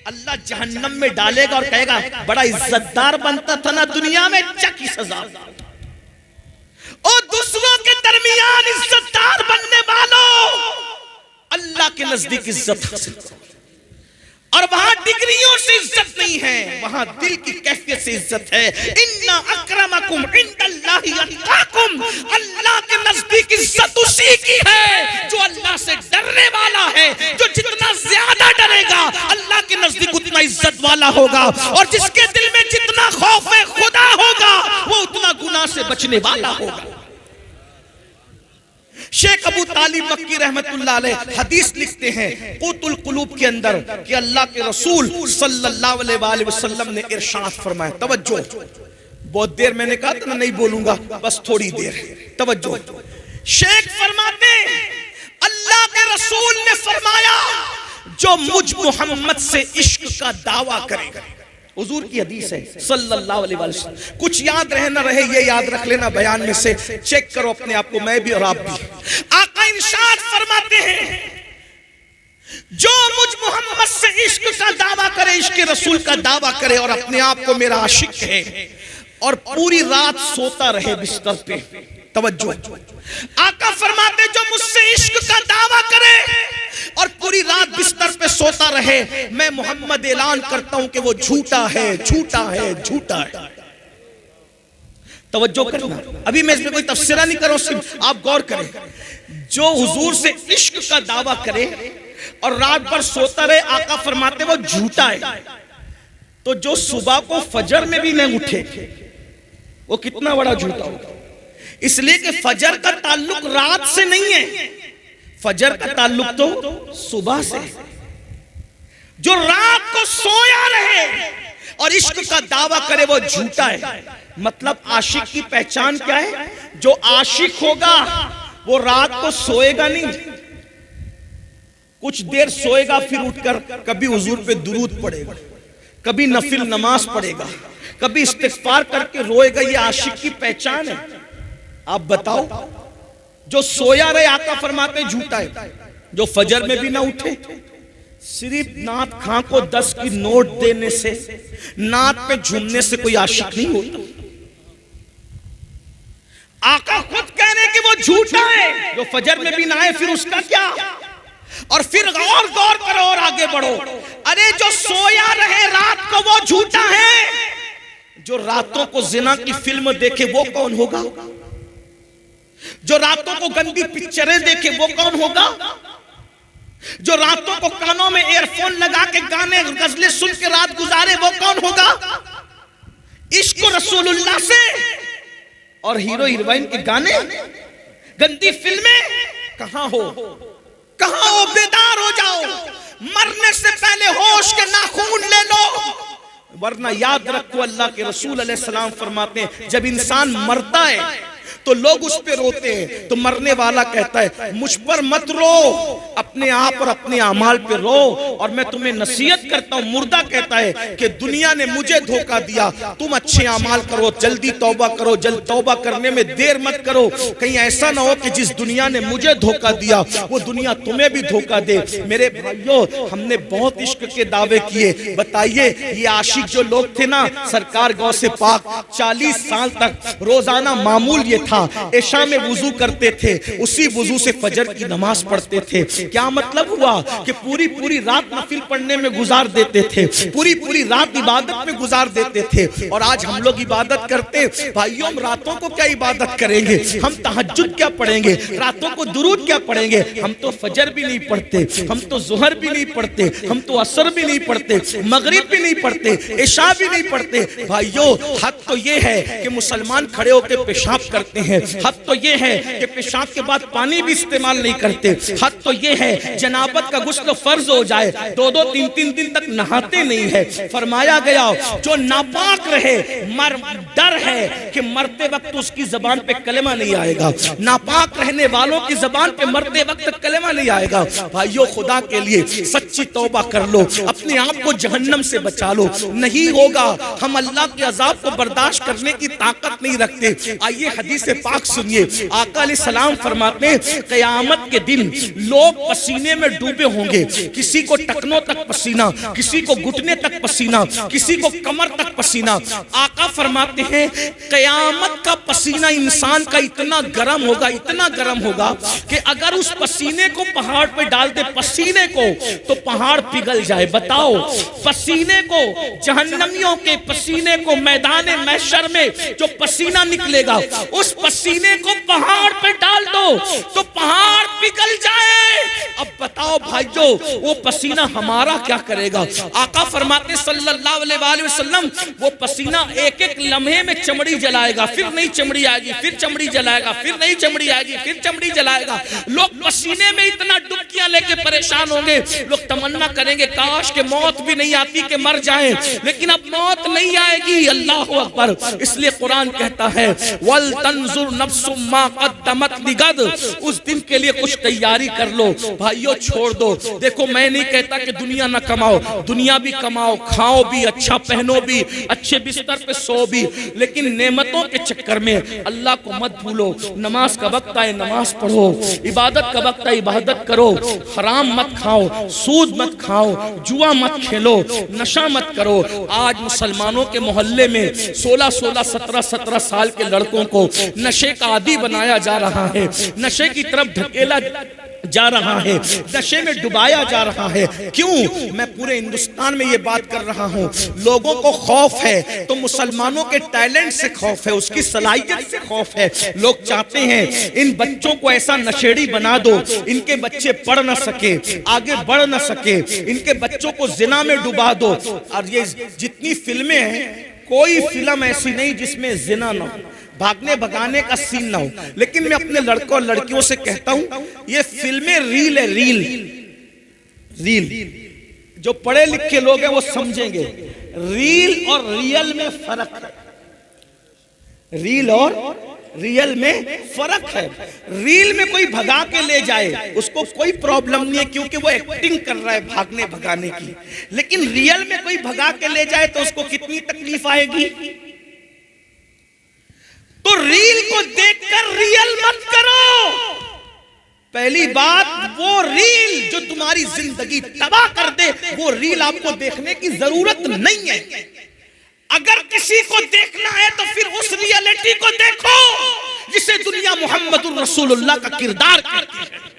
अल्लाह जहन्नम में डालेगा और कहेगा बड़ा इज्जतदार बनता था ना दुनिया में, चकी सजा। और दूसरों के दरमियान इज्जतदार बनने वालों, अल्लाह के नजदीक इज्जत हासिल करो। और वहां डिग्रियों से इज्जत नहीं है, वहां दिल की कैफियत से इज्जत है। इन्ना अक्रमकुम इंदल्लाहि अत्काकुम, अल्लाह के नजदीक इज्जत उसी की है जो अल्लाह से डरने वाला है। जो जितना ज्यादा डरेगा अल्लाह के नजदीक उतना इज्जत वाला होगा, और जिसके दिल में जितना खौफ खुदा होगा वो उतना गुनाह से बचने वाला होगा। शेख अबू तालिब मक्की रहमतुल्लाह अलैह हदीस लिखते हैं क़ुतुल क़ुलूब के अंदर कि अल्लाह के रसूल सल्लल्लाहु अलैहि वसल्लम ने इरशाद फरमाया, तवज्जो, बहुत देर मैंने कहा था ना नहीं बोलूंगा, बस थोड़ी देर, तवज्जो। शेख फरमाते अल्लाह के रसूल ने फरमाया, जो मुझ मोहम्मद से इश्क का दावा करेगा, हुजूर की हदीस है सल्लल्लाहु अलैहि वसल्लम, कुछ याद रहे ना रहे ये याद रख लेना, बयान में से चेक करो अपने आप को, मैं भी और आप भी। आका इरशाद फरमाते हैं, जो मुझ मोहम्मद से इश्क का दावा करे, इश्क रसूल का दावा करे और अपने आप को मेरा आशिक है और पूरी रात सोता रहे बिस्तर पे, तवज्जो, आका फरमाते जो मुझसे इश्क का दावा करे और पूरी रात बिस्तर पे सोता रहे, मैं मोहम्मद ऐलान करता हूं कि वो झूठा है, झूठा है, झूठा है। तवज्जो करना, अभी मैं इसमें कोई तफसीरा नहीं कर रहा हूं, सिर्फ आप गौर करें। जो हुजूर से इश्क का दावा करे और रात भर सोता रहे, आका फरमाते वो झूठा है। तो जो सुबह को फजर में भी नहीं उठे वो कितना बड़ा झूठा होगा। इसलिए कि फजर का ताल्लुक रात से नहीं है, फजर का ताल्लुक तो सुबह से। जो रात को सोया रहे और इश्क का दावा करे वो झूठा है। मतलब आशिक की पहचान क्या है? जो आशिक होगा वो रात को सोएगा नहीं, कुछ देर सोएगा, फिर उठकर कभी हुजूर पे दुरूद पड़ेगा, कभी नफिल नमाज पढ़ेगा, कभी इस्तिग़फ़ार करके रोएगा। ये आशिक की पहचान है। आप बताओ, जो सोया रहे आका फरमाते झूठा है। जो फजर में भी ना उठे, सिर्फ नात खां को 10 की नोट देने से, नात पे झूमने से कोई आशिक नहीं होता। आका खुद कह रहे कि वो झूठा है। जो फजर में भी ना आए फिर उसका क्या? और फिर और गौर करो और आगे बढ़ो। अरे जो सोया रहे रात को वो झूठा है। जो रातों को जिना की फिल्म देखे वो कौन होगा? जो रातों को गंदी पिक्चरें देखे वो कौन होगा? जो रातों को कानों में एयरफोन लगा के गाने गजलें सुन के रात गुजारे वो कौन होगा? इश्क रसूलुल्लाह से और हीरो हीरोइन के गाने, गंदी फिल्में कहां हो? कहां हो? बेदार हो जाओ, मरने से पहले होश के नाखून ले लो, वरना याद रखो अल्लाह के रसूल अलैहिस्सलाम फरमाते हैं जब इंसान मरता है तो लोग उस पे रोते हैं, तो मरने वाला कहता है मुझ पर मत रो, अपने आप और अपने अमाल पे रो, और मैं तुम्हें नसीहत करता हूं। मुर्दा कहता है कि दुनिया ने मुझे धोखा दिया, तुम अच्छे अमाल करो, जल्दी तौबा करो, जल्द तौबा करने में देर मत करो, कहीं ऐसा ना हो कि जिस दुनिया ने मुझे धोखा दिया वो दुनिया तुम्हें भी धोखा दे। मेरे भाइयों, हमने बहुत इश्क के दावे किए। बताइए, ये आशिक जो लोग थे ना, सरकार गौसे पाक 40 साल तक रोजाना मामूल ये था, इशा में वुजू करते थे, उसी वुजू से फजर की नमाज पढ़ते थे। क्या मतलब हुआ कि पूरी पूरी रात नफिल पढ़ने में गुजार देते थे, पूरी पूरी रात इबादत में गुजार देते थे। और आज हम लोग इबादत करते, भाइयों हम रातों को क्या इबादत करेंगे? हम तहज्जुद क्या पढ़ेंगे? रातों को दुरूद क्या पढ़ेंगे? हम तो फजर भी नहीं पढ़ते, हम तो जुहर भी नहीं पढ़ते, हम तो असर भी नहीं पढ़ते, मगरिब भी नहीं पढ़ते, इशा भी नहीं पढ़ते। भाइयों, हक तो ये है कि मुसलमान खड़े होकर पेशाब करते हैं, हद तो ये है कि पेशाब के बाद पानी भी इस्तेमाल नहीं करते, हद तो ये है जनाबत का गुस्ल फर्ज हो जाए 2-2, 3-3 दिन तक नहाते नहीं है। फरमाया गया जो नापाक रहे, डर है कि मरते वक्त उसकी जबान पे कलेमा नहीं आएगा। नापाक रहने वालों की जबान पे मरते वक्त कलेमा नहीं आएगा। भाइयों, खुदा के लिए सच्ची तौबा कर लो, अपने आप को जहन्नम से बचा लो। नहीं होगा, हम अल्लाह के अजाब को बर्दाश्त करने की ताकत नहीं रखते। आइए हदीस हदीस पाक सुनिए। आका अलैहिस्सलाम फरमाते हैं क़यामत के दिन लोग पसीने में डूबे होंगे, किसी को टखनों तक पसीना, किसी को घुटने तक पसीना, किसी को कमर तक पसीना। आका फरमाते हैं क़यामत का पसीना इंसान का इतना गर्म होगा, इतना गर्म होगा कि अगर उस पसीने को पहाड़ पे डाल दे, पसीने को, तो पहाड़ पिघल जाए। बताओ, पसीने को, जहन्नमियों के पसीने को मैदान महशर में जो पसीना निकलेगा, उस पसीने को पहाड़ पे डाल दो तो पहाड़ पिघल जाए। अब बताओ भाइयों, वो पसीना हमारा क्या करेगा? आका फरमाते सल्लल्लाहु अलैहि वसल्लम, वो पसीना एक एक लम्हे में चमड़ी जलाएगा, फिर नई चमड़ी आएगी, फिर चमड़ी जलाएगा, फिर नई चमड़ी आएगी, फिर चमड़ी जलाएगा। लोग पसीने में इतना डुबकियां लेके परेशान होंगे, लोग तमन्ना करेंगे काश के मौत भी नहीं आती कि मर जाए, लेकिन अब मौत नहीं आएगी। अल्लाहु अकबर। इसलिए कुरान कहता है वल तंजुर नफ्सुम मा क़द्दमत लिगद, उस दिन के लिए कुछ तैयारी कर लो। भाइयों छोड़ दो। देखो, मैं नहीं कहता कि दुनिया ना कमाओ, दुनिया भी कमाओ, खाओ भी, अच्छा पहनो भी, अच्छे बिस्तर पे सो भी, लेकिन नेमतों के चक्कर में अल्लाह को मत भूलो। नमाज का वक्त आए नमाज पढ़ो, इबादत का वक्त आए इबादत करो, हराम मत खाओ, सूद मत खाओ, जुआ मत खेलो, नशा मत करो। आज मुसलमानों के मोहल्ले में 16-16, 17-17 साल के लड़कों को नशे का आदी बनाया जा रहा है, नशे की तरफ ढकेला जा रहा है, नशे में डुबाया जा रहा है। क्यों? मैं पूरे हिंदुस्तान में ये बात कर रहा हूँ। लोगों को खौफ है तो मुसलमानों के टैलेंट से खौफ है, उसकी सलाहियत से खौफ है। लोग चाहते हैं इन बच्चों को ऐसा नशेड़ी बना दो, इनके बच्चे पढ़ ना सके, आगे बढ़ ना सके, इनके बच्चों को जिना में डुबा दो। और ये जितनी फिल्में हैं, कोई फिल्म ऐसी नहीं जिसमें जिना ना हो, भागने भगाने का सीन ना हो। लेकिन मैं अपने लड़कों और लड़कियों से कहता हूं, ये फिल्में रील है, रील रील। जो पढ़े लिखे लोग हैं वो समझेंगे, रील और रियल में फर्क है। रील और रियल में फर्क है। रील में कोई भगा के ले जाए उसको कोई प्रॉब्लम नहीं है, क्योंकि वो एक्टिंग कर रहा है भागने भगाने की। लेकिन रियल में कोई भगा के ले जाए तो उसको कितनी तकलीफ आएगी। तो रील को देखकर रियल मत करो। पहली बात, वो रील जो तुम्हारी जिंदगी तबाह कर दे, वो रील आपको देखने की जरूरत नहीं है। अगर किसी को देखना है तो फिर उस रियलिटी को देखो जिसे दुनिया मोहम्मदुर रसूलुल्लाह का किरदार करती है।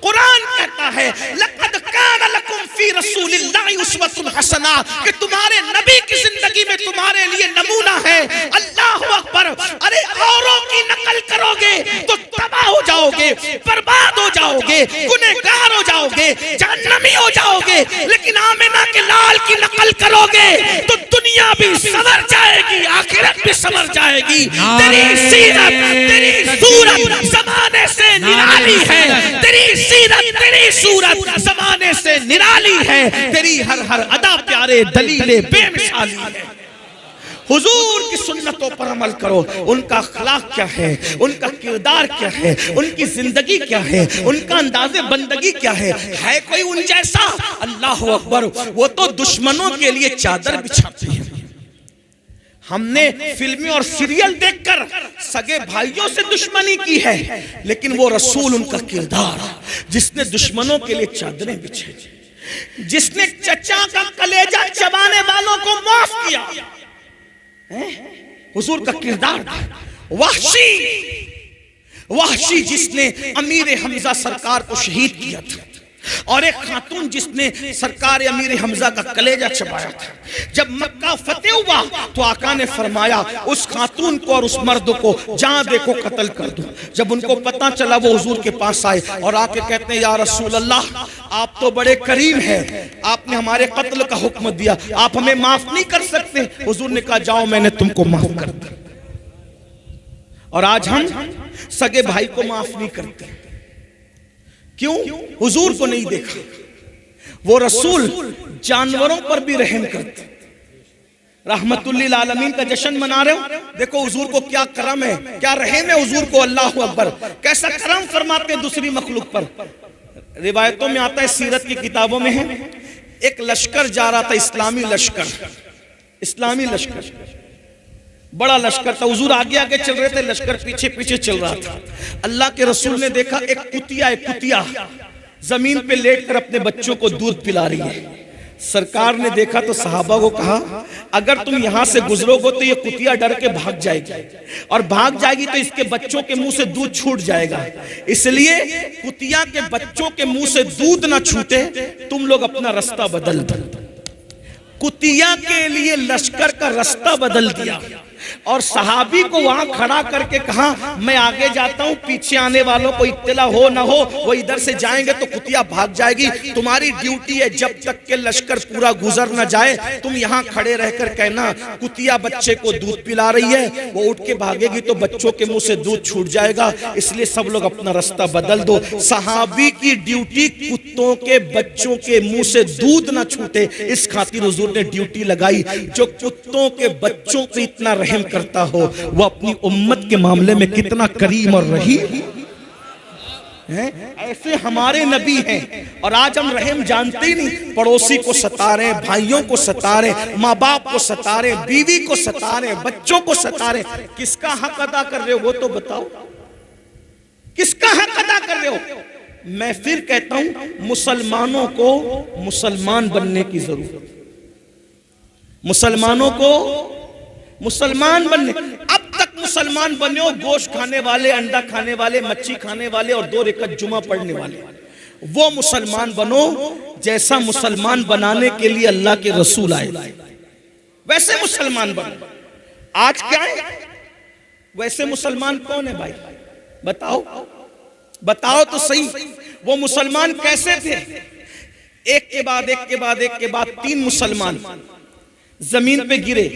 कुरान कहता है लक़द कान लकुम फी रसूलिल्लाहि उस्वतुन हसना, कि तुम्हारे नबी की जिंदगी में तुम्हारे लिए नमूना है। अल्लाहु अकबर। अरे औरों की नकल करोगे तो तबाह हो जाओगे, बर्बाद हो जाओगे, गुनहगार हो जाओगे, जहन्नमी हो जाओगे। लेकिन आमिना के लाल की नकल करोगे तो दुनिया भी संवर जाएगी, आखिरत भी संवर जाएगी। तेरी सीरत, तेरी सूरत ज़माने से निराली है, तेरी सीरत, तेरी सूरत ज़माने से निराली है, तेरी हर हर अदा प्यारे दलीले बेमिसाली है। हुजूर की सुन्नतों पर अमल करो। उनका अखलाक क्या है, उनका किरदार क्या है, उनकी जिंदगी क्या है, उनका अंदाज़े बंदगी क्या है कोई उन जैसा? अल्लाह अकबर। वो तो दुश्मनों के लिए चादर बिछाते हैं। हमने फिल्में और सीरियल देखकर सगे भाइयों से दुश्मनी की है, लेकिन वो रसूल, उनका किरदार, जिसने दुश्मनों के लिए चादरें बिछाई, जिसने चचा का कलेजा चबाने वालों को माफ किया, हुजूर का किरदार। वहशी जिसने अमीर हमजा सरकार को शहीद किया था, और एक खातून जिसने सरकार अमीर हमजा का कलेजा चबाया था। जब मक्का फतेह हुआ तो आका ने फरमाया उस खातून को और उस मर्द को जहां देखो कत्ल कर दो। जब उनको पता चला वो हुजूर के पास आए और आके कहते हैं या रसूल अल्लाह, आप तो बड़े करीम हैं, आपने हमारे कत्ल का हुक्म दिया, आप हमें माफ नहीं कर सकते? हुजूर ने कहा जाओ, मैंने तुमको माफ कर दिया। और आज हम सगे भाई को माफ नहीं करते। क्यों? हुजूर को नहीं देखा। वो रसूल जानवरों पर भी रहम करते। रहमतुल्लिल आलमीन का जश्न मना रहे हो, देखो हुजूर को क्या करम है, क्या रहम है हुजूर को। अल्लाहु अकबर। कैसा करम फरमाते हैं दूसरी मखलूक पर। रिवायतों में आता है, सीरत की किताबों में है, एक लश्कर जा रहा था, इस्लामी लश्कर। बड़ा लश्कर था, हुजूर आगे आगे चल रहे थे, लश्कर पीछे पीछे चल रहा था। अल्लाह के रसूल ने देखा एक कुतिया जमीन पे लेटकर अपने बच्चों को दूध पिला रही है। सरकार ने देखा तो सहाबा को कहा, अगर तुम यहां से गुजरोगे तो ये कुतिया डर के भाग जाएगी, और भाग जाएगी तो इसके बच्चों के मुंह से दूध छूट जाएगा। इसलिए कुतिया के बच्चों के मुंह से दूध ना छूटे, तुम लोग अपना रास्ता बदल दो। कुतिया के लिए लश्कर का रास्ता बदल दिया और सहाबी को वहां खड़ा करके कहा, मैं आगे जाता हूं, पीछे आने वालों को इत्तला हो ना हो, वो इधर से जाएंगे तो कुतिया भाग जाएगी। तुम्हारी ड्यूटी है जब तक के लश्कर पूरा गुजर ना जाए, तुम यहां खड़े रहकर कहना कुतिया बच्चे को दूध पिला रही है, वो उठ के भागेगी तो बच्चों के मुंह से दूध छूट जाएगा, इसलिए सब लोग अपना रास्ता बदल दो। सहाबी की ड्यूटी कुत्तों के बच्चों के मुंह से दूध ना छूटे, इस खातिर हुजूर ने ड्यूटी लगाई। जो कुत्तों के बच्चों पे इतना रहम करता हो, वो अपनी उम्मत के मामले में कितना करीम और रहीम है। ऐसे हमारे नबी हैं, और आज हम रहम जानते ही नहीं। पड़ोसी को सता रहे, भाइयों को सता रहे, माँ बाप को सता रहे, बीवी को सता रहे, बच्चों को सता रहे। किसका हक अदा कर रहे हो वो तो बताओ, किसका हक अदा कर रहे हो? मैं फिर कहता हूं, मुसलमानों को मुसलमान बनने की जरूरत, मुसलमानों को मुसलमान बनने। अब तक मुसलमान बने हो गोश्त खाने वाले, अंडा खाने वाले, मच्छी खाने वाले और 2 रकात जुमा पढ़ने वाले, वो मुसलमान बनो जैसा मुसलमान बनाने के लिए अल्लाह के रसूल आए, वैसे मुसलमान बनो। आज क्या है, वैसे मुसलमान कौन है भाई? बताओ बताओ तो सही, वो मुसलमान कैसे थे? एक के बाद एक के बाद एक के बाद 3 मुसलमान जमीन पे गिरे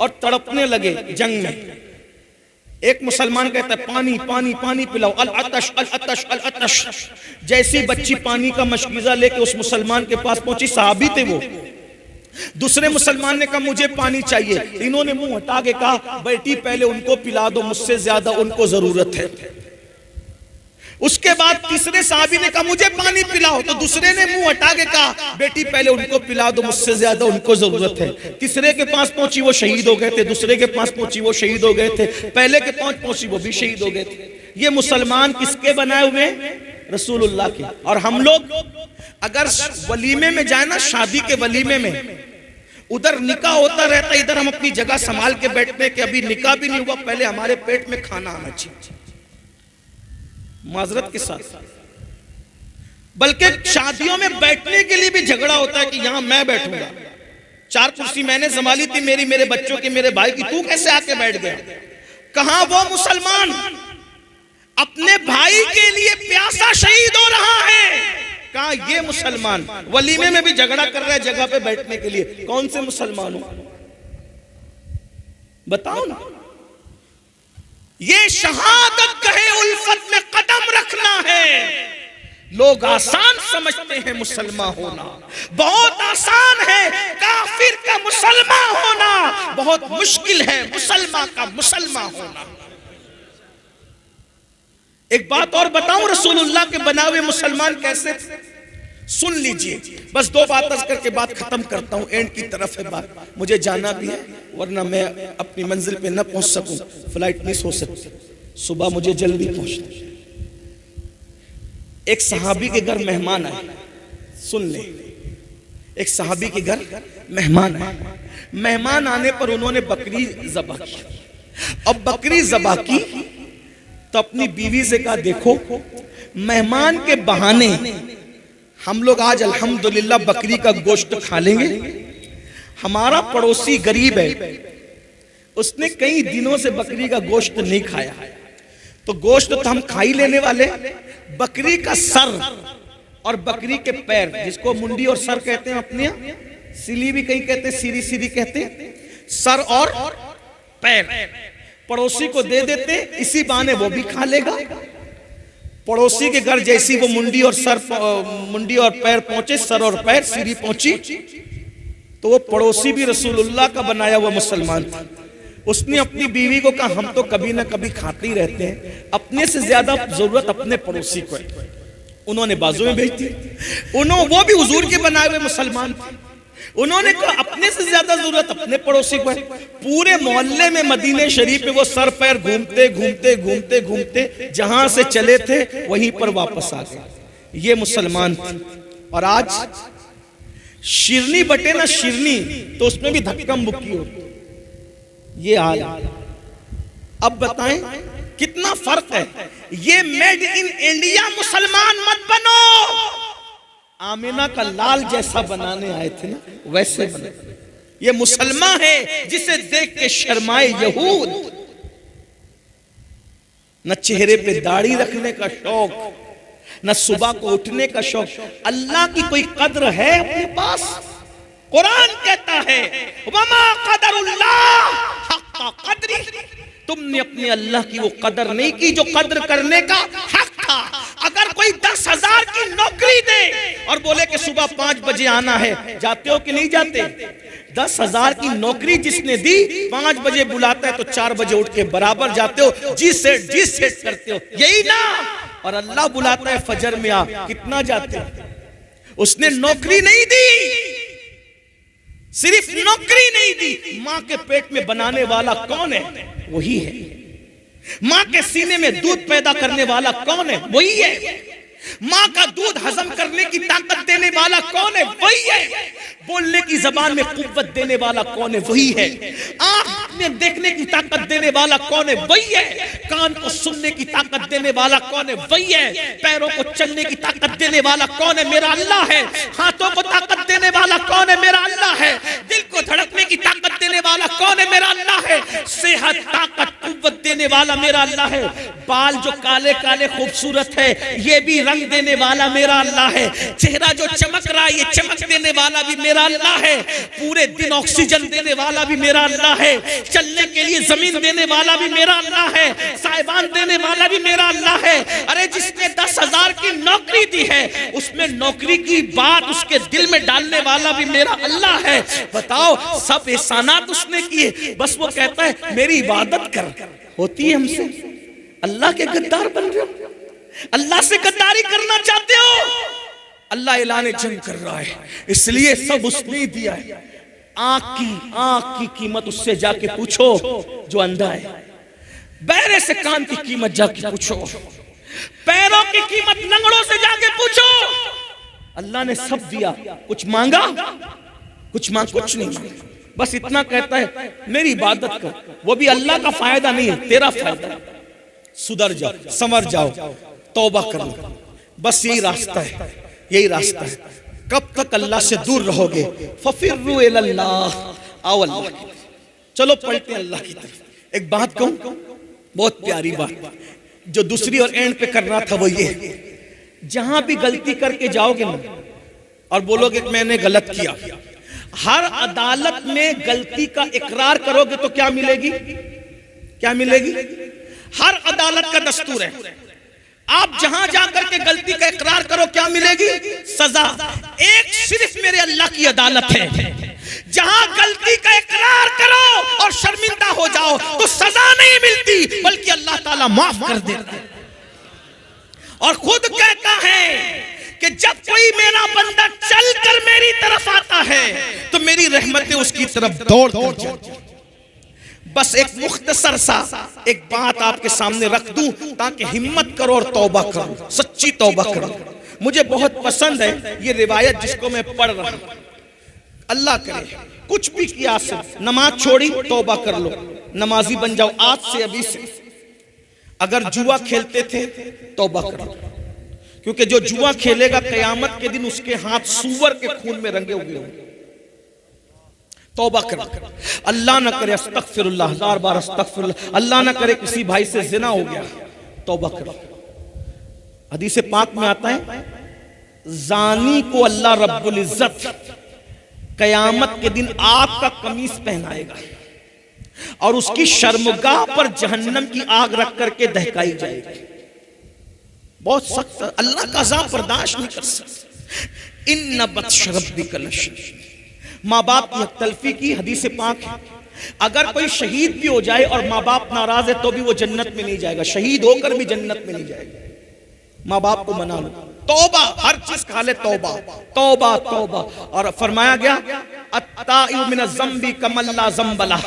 और तड़पने लगे जंग में। एक मुसलमान कहता है पानी पानी पानी पिलाओ, अल अतश अल अतश अल अतश। जैसी बच्ची पानी का मशकीजा लेके उस मुसलमान के पास पहुंची, सहाबी थे वो। दूसरे मुसलमान ने कहा मुझे पानी चाहिए, इन्होंने मुंह हटा के कहा बेटी पहले उनको पिला दो, मुझसे ज्यादा उनको जरूरत है। उसके बाद तीसरे साहबी ने कहा मुझे पानी पिलाओ, तो दूसरे ने मुंह हटा के कहा बेटी पहले उनको पिला दो, मुझसे ज्यादा उनको जरूरत है। तीसरे के पास पहुंची वो शहीद हो गए थे, दूसरे के पास पहुंची वो शहीद हो गए थे, पहले के पास पहुंची वो भी शहीद हो गए थे। ये मुसलमान किसके बनाए हुए? रसूलुल्लाह के। और हम लोग अगर वलीमे में जाए ना, शादी के वलीमे में, उधर निकाह होता रहता, इधर हम अपनी जगह संभाल के बैठते कि अभी निकाह भी नहीं हुआ, पहले हमारे पेट में खाना आना चाहिए, माजरत के साथ। बल्कि शादियों में बैठने के लिए भी झगड़ा होता है कि यहां मैं बैठूंगा, 4 कुर्सी मैंने संभाली थी मेरी, मेरे बच्चों की, मेरे भाई की, तू कैसे आके बैठ गया? कहां वो मुसलमान अपने भाई के लिए प्यासा शहीद हो रहा है, कहां ये मुसलमान वलीमे में भी झगड़ा कर रहा है जगह पे बैठने के लिए? कौन से मुसलमान हो बताओ ना। ये शहादत कहे उल्फत में कदम रखना है। लोग आसान समझते हैं मुसलमान होना, बहुत आसान है। काफिर का मुसलमान होना बहुत मुश्किल है, मुसलमान का मुसलमान होना। एक बात और बताऊं, रसूलुल्लाह के बनाए हुए मुसलमान कैसे थे? सुन लीजिए, बस 2 बात अर्ज करके बात खत्म करता हूं, एंड की तरफ है बात, मुझे जाना भी है वरना मैं अपनी मंजिल पे न पहुंच सकूं, फ्लाइट मिस हो सकती, सुबह मुझे जल्दी पहुंचना। एक सहाबी के घर मेहमान आए, सुन ले, एक सहाबी के घर मेहमान आए। मेहमान आने पर उन्होंने बकरी ज़बह की। अब बकरी ज़बह की तो अपनी बीवी से कहा देखो, मेहमान के बहाने हम लोग आज अल्हम्दुलिल्लाह बकरी का गोश्त खा लेंगे। हमारा पड़ोसी गरीब है, उसने कई दिनों से बकरी का गोश्त नहीं खाया, तो गोश्त तो हम खा ही लेने वाले। बकरी का सर और बकरी के पैर, जिसको मुंडी और सर कहते हैं अपने यहाँ, सिली भी कहीं कहते हैं, सीरी सीरी कहते हैं, सर और पैर पड़ोसी को दे देते, इसी बहाने वो भी खा लेगा। पड़ोसी के घर जैसी वो मुंडी और पैर पहुंचे, सर और पैर सीरी पहुंची, तो वो पड़ोसी भी रसूलुल्लाह का बनाया हुआ मुसलमान था। उसने अपनी बीवी को कहा हम तो कभी ना कभी खाते ही रहते हैं, अपने से ज्यादा जरूरत अपने पड़ोसी को है। उन्होंने बाजू में भेज दी। वो भी हुजूर के बनाए हुए मुसलमान थे। उन्होंने कहा अपने से ज्यादा जरूरत अपने पड़ोसी को है। पूरे मोहल्ले में मदीने शरीफ में वो सर पैर घूमते घूमते घूमते घूमते जहां से चले थे वहीं पर वापस आ गए। ये मुसलमान थे। और आज शिरनी बटे ना शिरनी, तो उसमें भी धक्का मुक्की होती। ये हाल। अब बताएं कितना फर्क है। ये मेड इन इंडिया मुसलमान मत बनो। आमिना का लाल जैसा बनाने आए थे ना, वैसे बने। ये मुसलमान है जिसे देख के शर्माए यहूद। न चेहरे पे दाढ़ी रखने का शौक, न सुबह को उठने का शौक। अल्लाह की कोई कद्र है अपने पास? कुरान कहता है वमा क़दरुल्लाह हक़्क़ क़द्री। तुमने अपने अल्लाह की वो कदर नहीं की जो कदर करने का हक था। अगर कोई 10,000 की नौकरी दे और बोले कि सुबह 5 बजे आना है, जाते हो कि नहीं जाते? 10,000 की नौकरी जिसने दी, 5 बजे बुलाता है तो 4 बजे उठ के बराबर जाते हो, जी सेट करते हो, यही ना? और अल्लाह बुलाता है फजर में आ, कितना जाते हो? उसने नौकरी नहीं दी, सिर्फ नौकरी नहीं दी, मां के पेट में बनाने वाला कौन है? वही है। मां के सीने में दूध पैदा करने वाला कौन है? वही है। मां का दूध हजम करने की ताकत देने वाला कौन है? वही है। बोलने की जबान में कुव्वत देने वाला कौन है? वही है। आंख में देखने की ताकत देने वाला कौन है? वही है। कान को सुनने की ताकत देने वाला कौन है? वही है। पैरों को चलने की ताकत देने वाला कौन है? मेरा अल्लाह है। हाथों को ताकत देने वाला कौन है? मेरा अल्लाह है। दिल को धड़कने की ताकत देने वाला कौन है? मेरा अल्लाह है। सेहत, ताकत, कुव्वत देने वाला मेरा अल्लाह है। बाल जो काले काले खूबसूरत है, ये भी रंग देने वाला मेरा अल्लाह है। चेहरा जो चमक रहा है, ये चमक देने वाला भी मेरा अल्लाह है। पूरे दिन ऑक्सीजन देने वाला भी मेरा अल्लाह है। चलने के लिए जमीन देने वाला भी मेरा अल्लाह है। साइबान देने वाला भी मेरा अल्लाह है। अरे जिसने 10,000 की नौकरी दी है, उसमें नौकरी की बात उसके दिल में डालने वाला भी मेरा अल्लाह है। बताओ, सब एहसानात उसने किए, बस वो कहता है मेरी इबादत कर। होती है हमसे? अल्लाह के गद्दार बन रहे हो, अल्लाह से गद्दारी करना चाहते हो। अल्लाह ऐलान जंग कर रहा है, इसलिए सब उसने दिया है। आंख की कीमत उससे जाके पूछो जो अंधा है। बहरे से कान की कीमत जाके पूछो। पैरों की कीमत लंगड़ों से जाके पूछो। अल्लाह ने सब दिया। कुछ मांगा? कुछ नहीं मांगा। बस इतना कहता है मेरी इबादत कर। वो भी अल्लाह का फायदा नहीं है, तेरा फायदा। सुधर जाओ, संवर जाओ, तौबा कर लो। बस यही रास्ता है, यही रास्ता है। कब तक अल्लाह से दूर रहोगे? फफिर्रु इलल्लाह, आओ अल्लाह की तरफ। चलो पलटे अल्लाह की तरफ। एक बात कहूं, बहुत प्यारी बात, जो दूसरी और एंड पे करना था वो ये, जहां भी गलती करके जाओगे ना और बोलोगे मैंने गलत किया, हर अदालत में गलती का इकरार करोगे तो क्या मिलेगी? क्या मिलेगी? हर अदालत का दस्तूर है, आप जहां जाकर के गलती का इकरार करो क्या मिलेगी? सजा। एक सिर्फ मेरे अल्लाह की अदालत है, जहां गलती का इकरार करो और शर्मिंदा हो जाओ तो सजा नहीं मिलती, बल्कि अल्लाह ताला माफ कर देता है। और खुद कहता है कि जब कोई मेरा बंदा चलकर मेरी तरफ आता है तो मेरी रहमतें उसकी तरफ दौड़ जाती हैं। बस एक मुख्तसर सा एक बात आपके सामने रख दूं ताकि हिम्मत करो और तौबा करो, सच्ची तौबा करो। मुझे बहुत पसंद है ये रिवायत जिसको मैं पढ़ रहा हूं। अल्लाह करे कुछ भी किया, सिर्फ नमाज छोड़ी तौबा कर लो, नमाजी बन जाओ आज से, अभी से। अगर जुआ खेलते थे तौबा करो, क्योंकि जो जुआ खेलेगा कयामत के दिन उसके हाथ सूअर के खून में रंगे हुए होंगे। तौबा करो। अल्लाह न करे, अस्तगफिरुल्लाह, 1000 बार अस्तगफिरुल्लाह। अल्लाह न करे किसी भाई से जिना हो गया, तौबा करो। हदीस पाक में आता है जानी को अल्लाह रब्बुल इज्जत कयामत के दिन आग का कमीज पहनाएगा और उसकी शर्मगाह पर जहन्नम की आग रख करके दहकाई जाएगी। बहुत सख्त, अल्लाह का अज़ाब बर्दाश्त नहीं कर सकता। इन्ना बत्श रब्बिका लशदीद। माँ बाप की तलफी की हदीस पाक है, अगर कोई शहीद भी हो जाए और माँ बाप नाराज है तो भी वो जन्नत में नहीं जाएगा, शहीद होकर भी जन्नत में नहीं जाएगा। माँ बाप को मना लो, तौबा, हर चीज खा ले, तौबा तौबा तौबा। और फरमाया गया अत्ताइबु मिनज़्ज़ंबि कमल्ला ज़ंबला,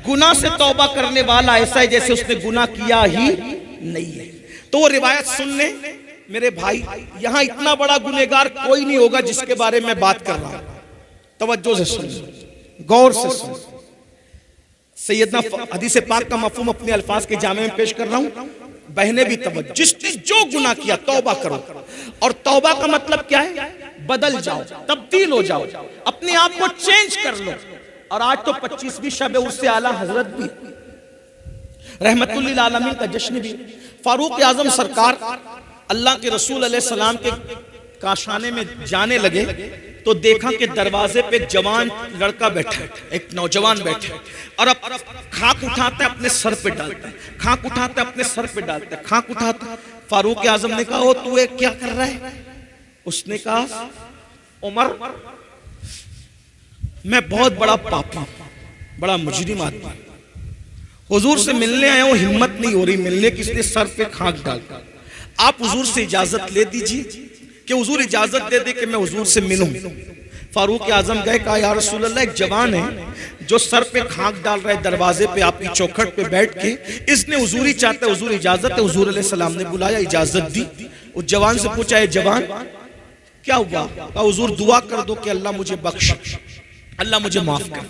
गुनाह से तौबा करने वाला ऐसा है जैसे उसने गुनाह किया ही नहीं है। तो वो रिवायत सुन ले मेरे भाई, यहां इतना बड़ा गुनहगार कोई नहीं होगा जिसके बारे में बात कर रहा हूं। तवज्जो से सुन, गौर से सुन। सैयदना हदीस पाक का मफहूम अपने अल्फाज के जामे में पेश कर रहा हूं। बहने भी तवज्जो, जिसने जो गुनाह किया तौबा करो। और तौबा का मतलब क्या है? बदल जाओ, तब्दील हो जाओ, अपने आप को चेंज कर लो। और आज तो 25वीं शब उर्स आला हजरत भी, रहमतुल लिल आलमीन का जश्न भी। फारूक आजम सरकार अल्लाह के रसूल अलैहि सलाम के काशाने में जाने लगे तो देखा कि दरवाजे पे एक जवान लड़का बैठा, एक नौजवान बैठा, और अब खाक उठाता है अपने सर पे डालता है, खाक उठाता है अपने सर पे डालता है, खाक उठाता। फारूक आजम ने कहा, ओ तू ये क्या कर रहा है? उसने कहा, उमर मैं बहुत बड़ा पापी, बड़ा मुजरिम आदमी, हुजूर से मिलने आया हूं, हिम्मत नहीं हो रही मिलने की, इसलिए सर पे खाक डाल। आप हुजूर से इजाजत ले दीजिए कि हुजूर इजाजत दे दे कि मैं हुजूर से मिलूं। फारूक आजम गए, कहा या रसूल अल्लाह, एक जवान है जो सर पे खाक डाल रहा है दरवाजे पे आपकी चौखट पे बैठ के, इसने हुजूरी चाहता है, हुजूर इजाजत है। हुजूर अलैहि सलाम ने बुलाया, इजाजत दी। उस जवान से पूछा, है जवान क्या हुआ? कहा हुजूर दुआ कर दो कि अल्लाह मुझे बख्श, अल्लाह मुझे माफ कर।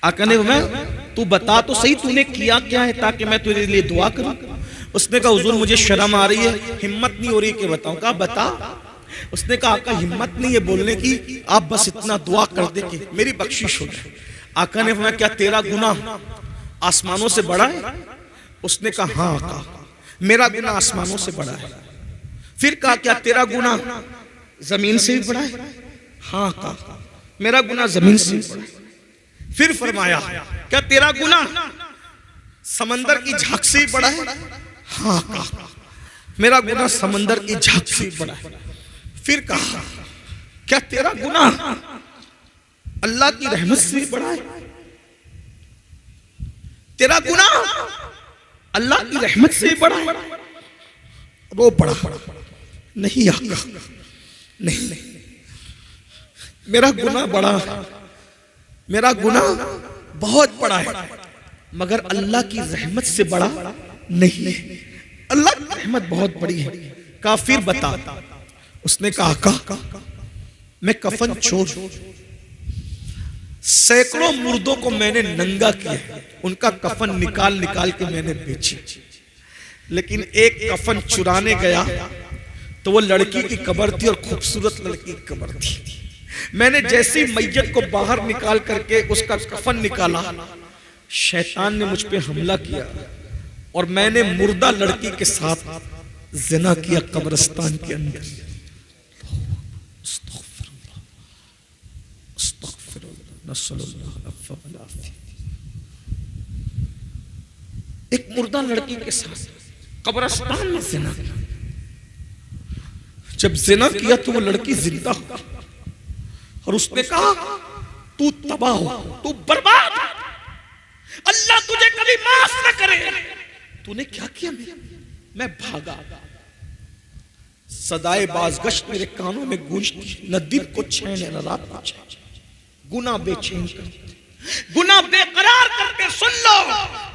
आका ने फरमाया, तू बता तो सही तूने किया क्या है ताकि मैं तेरे लिए दुआ करूं। उसने कहा हुजूर मुझे शर्म आ रही है, हिम्मत नहीं हो रही कि बताऊं। कहा बता। उसने कहा आका हिम्मत नहीं है बोलने की, आप बस इतना दुआ कर दे कि मेरी बख्शिश हो जाए। आका ने फरमाया, क्या तेरा गुनाह आसमानों से बड़ा है? उसने कहा हाँ आका, मेरा गुनाह आसमानों से बड़ा है। फिर कहा, क्या तेरा गुनाह जमीन से भी बड़ा है? हाँ आका, मेरा गुनाह जमीन से भी बड़ा है। फिर फरमाया, क्या तेरा गुनाह समंदर की झांक से बड़ा है? हाँ कहा, मेरा गुनाह समंदर की झांक से बड़ा है। फिर कहा, क्या तेरा गुनाह अल्लाह की रहमत से बड़ा है? तेरा गुनाह अल्लाह की रहमत से बड़ा है? वो बड़ा नहीं आका, नहीं, मेरा गुनाह बड़ा, मेरा गुनाह बहुत बड़ा है, मगर अल्लाह की रहमत से बड़ा नहीं। अल्लाह की रहमत बहुत बड़ी है। कहा फिर बता। उसने कहा आका, मैं कफन चोर, सैकड़ों मुर्दों को मैंने नंगा किया, उनका कफन निकाल निकाल के मैंने बेची, लेकिन एक कफन चुराने गया तो वो लड़की की कब्र थी और खूबसूरत लड़की की कब्र थी। मैंने जैसी मैयत को बाहर निकाल करके उसका कफन निकाला, शैतान ने मुझ पे हमला किया और मैंने मुर्दा लड़की के साथ जिना किया कब्रिस्तान के अंदर। एक मुर्दा लड़की के साथ कब्रिस्तान में जिना किया। जब जिना किया तो वो लड़की जिंदा हो और उसने कहा, तू तबाह हो, तू बर्बाद, अल्लाह तुझे कभी माफ न करे। तूने क्या किया? मैं भागा, सदाए बाज़गश्त मेरे कानों में गूंजती, न दिन को चैन न रात को चैन, गुनाह बेचैन करते, गुनाह बेकरार करते। सुन लो,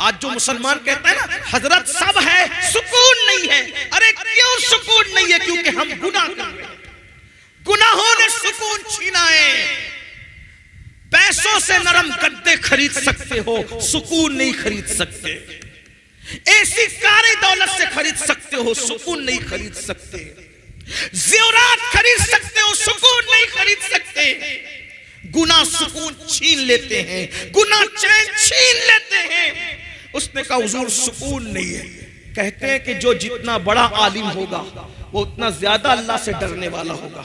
आज जो मुसलमान कहता है ना हजरत सब है सुकून नहीं है, अरे क्यों सुकून नहीं है? क्योंकि हम गुनाह कर रहे हैं। गुनाहों ने सुकून छीना है। पैसों से नरम गद्दे खरीद सकते हो, सुकून नहीं खरीद सकते। ऐसी कारी दौलत से खरीद सकते हो, सुकून नहीं खरीद सकते। ज़ेवरात खरीद सकते हो, सुकून नहीं खरीद सकते। गुनाह सुकून छीन लेते हैं, गुनाह चैन छीन लेते हैं। उसने कहा हुजूर सुकून नहीं है। कहते हैं कि जो जितना बड़ा आलिम होगा वो उतना ज्यादा अल्लाह से डरने वाला होगा।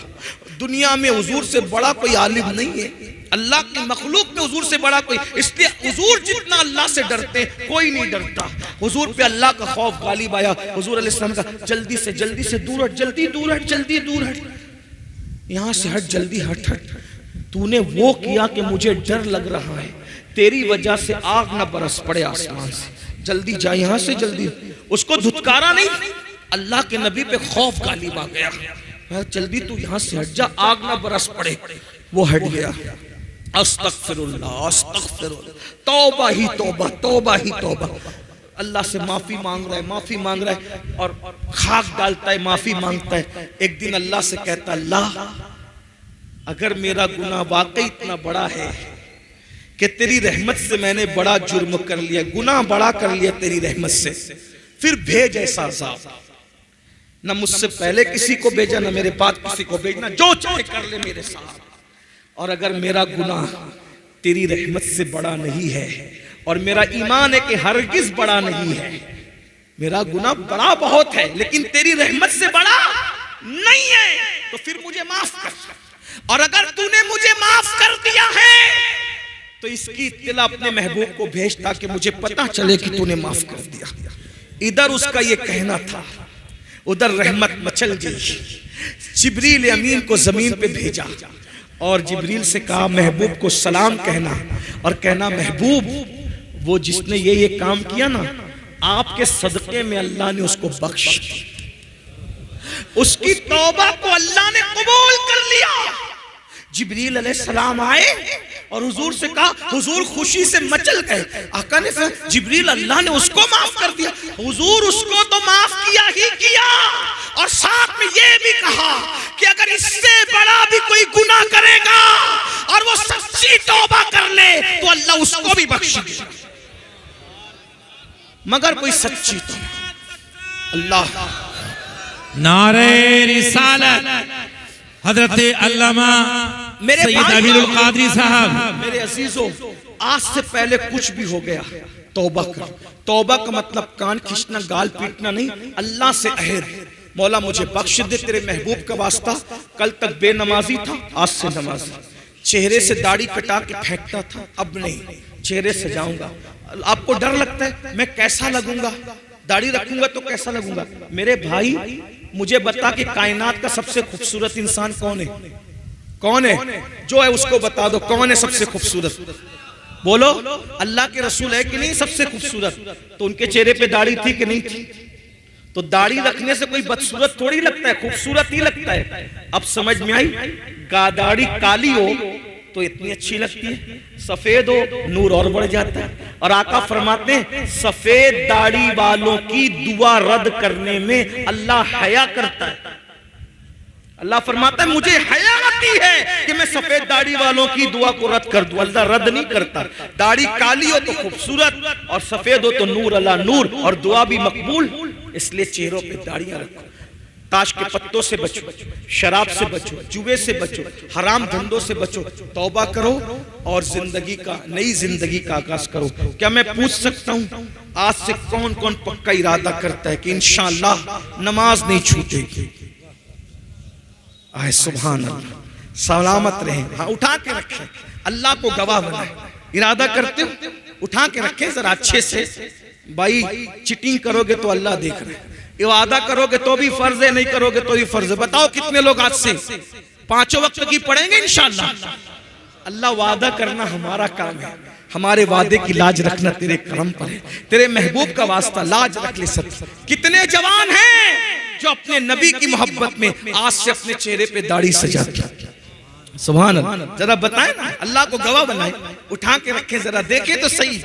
दुनिया में हुजूर से बड़ा कोई आलिम नहीं है, अल्लाह की मखलूक में हुजूर से बड़ा कोई, इसलिए हुजूर जितना अल्लाह से डरते कोई नहीं डरता। हुजूर पे अल्लाह का खौफ गालिब आया। हुजूर अलैहिस्सलाम का जल्दी से दूर हट, जल्दी दूर हट, जल्दी दूर हट, यहां से हट, जल्दी हट हट। तूने वो किया कि मुझे डर लग रहा है, तेरी वजह से आग न बरस पड़े आसमान से, जल्दी जा यहां से, जल्दी। उसको धुतकारा नहीं, अल्लाह के नबी पे खौफ गालिब आ गया। जल्दी तू यहां से हट जा, आग ना बरस पड़े। वो हट गया। अस्तगफिरुल्लाह अस्तगफिरुल्लाह, तौबा ही तौबा, तौबा ही तौबा। अल्लाह से माफी मांग रहा है, माफी मांग रहा है और खाक डालता है, माफी मांगता है। एक दिन अल्लाह से कहता, अल्लाह अगर मेरा गुनाह वाकई इतना बड़ा है कि तेरी रहमत से मैंने बड़ा जुर्म कर लिया, गुनाह बड़ा कर लिया तेरी रहमत से, फिर भेज ऐसा अज़ाब, न मुझसे पहले किसी को भेजा, न मेरे बाद किसी को भेजना, जो चाहे कर ले मेरे साथ। और अगर मेरा गुनाह तेरी रहमत से बड़ा नहीं है और मेरा ईमान है कि हरगिज बड़ा नहीं है, मेरा गुनाह बड़ा बहुत है लेकिन तेरी रहमत से बड़ा नहीं है, तो फिर मुझे माफ कर। और अगर तूने मुझे माफ कर दिया है तो इसकी इत्तला अपने महबूब को भेज ताकि मुझे पता चले कि तूने माफ कर दिया। इधर उसका ये कहना था, उधर रहमत मचल गई। जिब्रील अमीन को जमीन पे भेजा और जिब्रील से कहा महबूब को सलाम कहना और कहना महबूब वो जिसने ये काम किया ना, आपके सदके में अल्लाह ने उसको बख्श दिया, उसकी तौबा को अल्लाह ने कबूल कर लिया। जिब्रील अलैहिस्सलाम आए और हुजूर से कहा, हुजूर खुशी से मचल गए। आका ने कहा जिब्रील अल्लाह ने उसको माफ कर दिया। हुजूर उसको तो माफ किया ही किया और साथ में ये भी कहा कि अगर इससे बड़ा भी कोई गुनाह करेगा और वो सच्ची तौबा कर ले तो अल्लाह उसको भी बख्श देगा, मगर कोई सच्ची तौबा। अल्लाह नारे रिसालत हजरत अल्लामा सैयद अमीरुल कादरी साहब। मेरे अजीजों, आज से पहले कुछ भी हो गया तौबा कर। तौबा का मतलब कान खींचना, गाल पीटना नहीं। अल्लाह से अहद, मौला मुझे बख्श दे तेरे महबूब का वास्ता। कल तक बेनमाजी था, आज से नमाजी। चेहरे से दाढ़ी कटा के फेंकता था, अब नहीं, चेहरे सजाऊंगा। आपको डर लगता है मैं कैसा लगूंगा, दाढ़ी रखूंगा तो कैसा लगूंगा? मेरे भाई मुझे बता कि कायनात का सबसे खूबसूरत इंसान कौन है? कौन है? जो है उसको बता दो, कौन है सबसे खूबसूरत? बोलो। अल्लाह के रसूल है कि नहीं सबसे खूबसूरत? तो उनके चेहरे पे दाढ़ी थी कि नहीं थी? तो दाढ़ी रखने से कोई बदसूरत थोड़ी लगता है, खूबसूरत ही लगता है। अब समझ में आई? दाढ़ी काली हो तो इतनी अच्छी लगती है, सफेद हो नूर और बढ़ जाता है। और आका फरमाते हैं सफेद दाढ़ी वालों की दुआ रद्द करने में अल्लाह हया करता है। अल्लाह फरमाता है मुझे हया आती है कि मैं सफेद दाढ़ी वालों की दुआ को रद्द कर दूं। अल्लाह रद्द नहीं करता। दाढ़ी काली हो तो खूबसूरत और सफेद हो तो नूर अल्लाह नूर, और दुआ भी मकबूल। इसलिए चेहरों पे दाढ़ियां रखो। ताश के पत्तों से बचो, शराब से बचो, जुए से बचो, हराम धंधों से बचो, तौबा करो और जिंदगी का, नई जिंदगी का आगाज करो। क्या मैं पूछ सकता हूं आज से कौन कौन पक्का इरादा करता है कि इंशाअल्लाह नमाज नहीं छूटेगी? आए सुभान अल्लाह, सलामत रहे। हाँ, उठा के रखें, अल्लाह को गवाह बनाए। इरादा करते हो उठा के रखें जरा अच्छे से। भाई चिटिंग करोगे तो अल्लाह देख रहे, वादा करोगे तो भी फर्ज है, नहीं करोगे तो भी फर्ज है। बताओ कितने लोग आज से 5 वक्त की पढ़ेंगे इंशाअल्लाह? अल्लाह वादा करना हमारा काम है, हमारे वादे की लाज रखना तेरे करम पर है। तेरे महबूब का वास्ता लाज रख ले। सब कितने जवान हैं जो अपने नबी की मोहब्बत में आज से अपने चेहरे पे दाढ़ी सजाते हैं? सुभान अल्लाह। जरा बताएं ना, अल्लाह को गवाह बनाए, उठा के रखें, जरा देखें तो सही।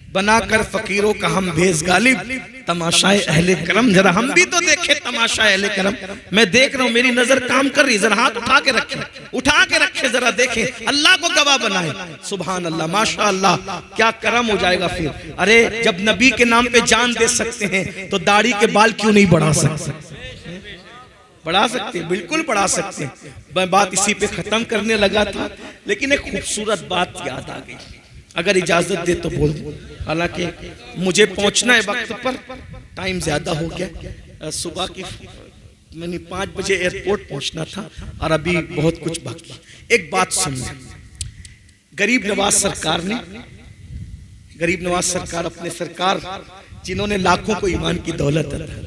बनाकर फकीरों का हम भेज गालिब, तमाशाए अहले करम। जरा हम भी तो देखें तमाशाए अहले करम। मैं देख रहा हूं, मेरी नजर काम कर रही। जरा हाथ उठा के रखें, उठा के रखें, जरा देखें, अल्लाह को गवाह बनाए। सुभान अल्लाह, माशा अल्लाह, क्या करम हो जाएगा फिर। अरे जब नबी के नाम पे जान दे सकते हैं तो दाढ़ी के बाल क्यों नहीं बढ़ा सकते? बढ़ा सकते, बिल्कुल बढ़ा सकते। मैं बात इसी पे खत्म करने लगा था, लेकिन एक खूबसूरत बात याद आ गई, अगर इजाजत दे तो बोल दूं। हालांकि मुझे पहुंचना है वक्त पर, टाइम ज्यादा हो गया। सुबह की मैंने 5 बजे एयरपोर्ट पहुंचना था और अभी बहुत कुछ बाकी। एक बात सुनिए, गरीब नवाज सरकार ने, गरीब नवाज सरकार अपने सरकार जिन्होंने लाखों को ईमान की दौलत दी,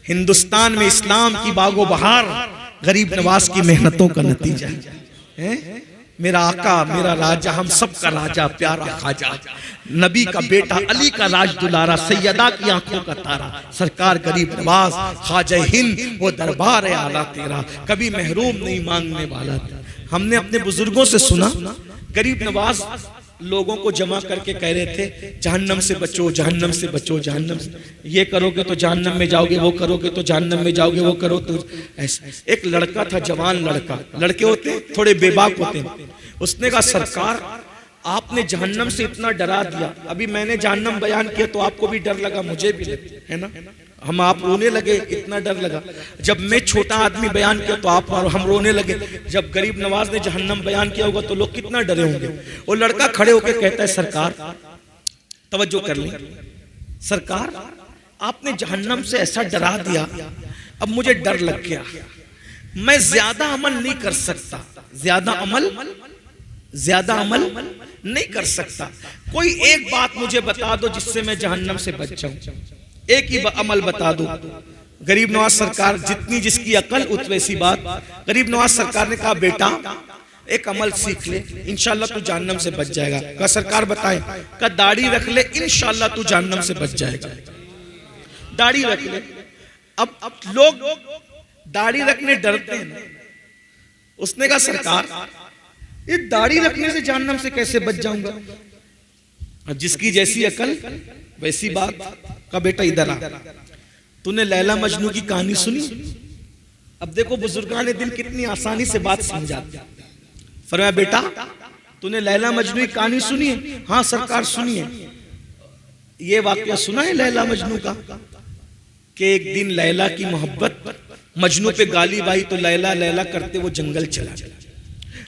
हिंदुस्तान में इस्लाम की बागो बहार गरीब नवाज की मेहनतों का नतीजा है। मेरा आका, मेरा राजा, हम सब का राजा, प्यारा खाजा, नबी का बेटा, अली का राज दुलारा, सैयदा की आंखों का तारा, सरकार गरीब नवाज, खाजा हिंद, वो दरबार है आला तेरा, कभी महरूम नहीं मांगने वाला। हमने अपने बुजुर्गों से सुना गरीब नवाज लोगों को जमा करके कह रहे थे जहन्नम से बचो, जहन्नम से बचो, जहन्नम से, ये करोगे तो जहन्नम में जाओगे, वो करोगे तो जहन्नम में जाओगे, वो करो तो ऐसा। एक लड़का था, जवान लड़का, लड़के होते थोड़े बेबाक होते हैं, उसने कहा सरकार आपने जहन्नम से इतना डरा दिया, अभी मैंने जहन्नम बयान किया तो आपको भी डर लगा, मुझे भी लगा, है ना, हम आप रोने लगे, इतना डर लगा। जब मैं छोटा आदमी बयान किया तो आप और हम रोने लगे, जब गरीब नवाज ने जहन्नम बयान किया होगा तो लोग कितना डरे होंगे। वो लड़का खड़े होकर कहता है सरकार, तवज्जो कर लें, सरकार आपने जहन्नम से ऐसा डरा दिया, अब मुझे डर लग गया, मैं ज्यादा अमल नहीं कर सकता, ज्यादा अमल नहीं कर सकता, कोई एक बात मुझे बता दो जिससे मैं जहन्नम से बच जाऊं, एक ही अमल बता दो। गरीब नवाज सरकार, जितनी जिसकी अकल उतनी सी बात। गरीब नवाज सरकार ने कहा बेटा एक अमल सीख ले, इंशाल्लाह तू जहन्नम से बच जाएगा। कहा सरकार बताएं। कहा दाढ़ी रख ले, इंशाल्लाह तू जहन्नम से बच जाएगा, दाढ़ी रख ले। अब लोग दाढ़ी रखने डरते हैं। उसने कहा सरकार ये दाढ़ी रखने से जहन्नम से कैसे बच जाऊंगा? अब जिसकी जैसी अकल वैसी बात। का बेटा इधर आ, तूने लैला मजनू की कहानी सुनी? अब देखो बुजुर्गान दिल कितनी आसानी से बात समझाते। फरमाया बेटा तूने लैला मजनू की कहानी सुनी है? हाँ सरकार सुनी है। ये वाकया सुना है लैला मजनू का कि एक दिन लैला की मोहब्बत मजनू पे गाली बाई तो लैला लैला करते वो जंगल चला गया,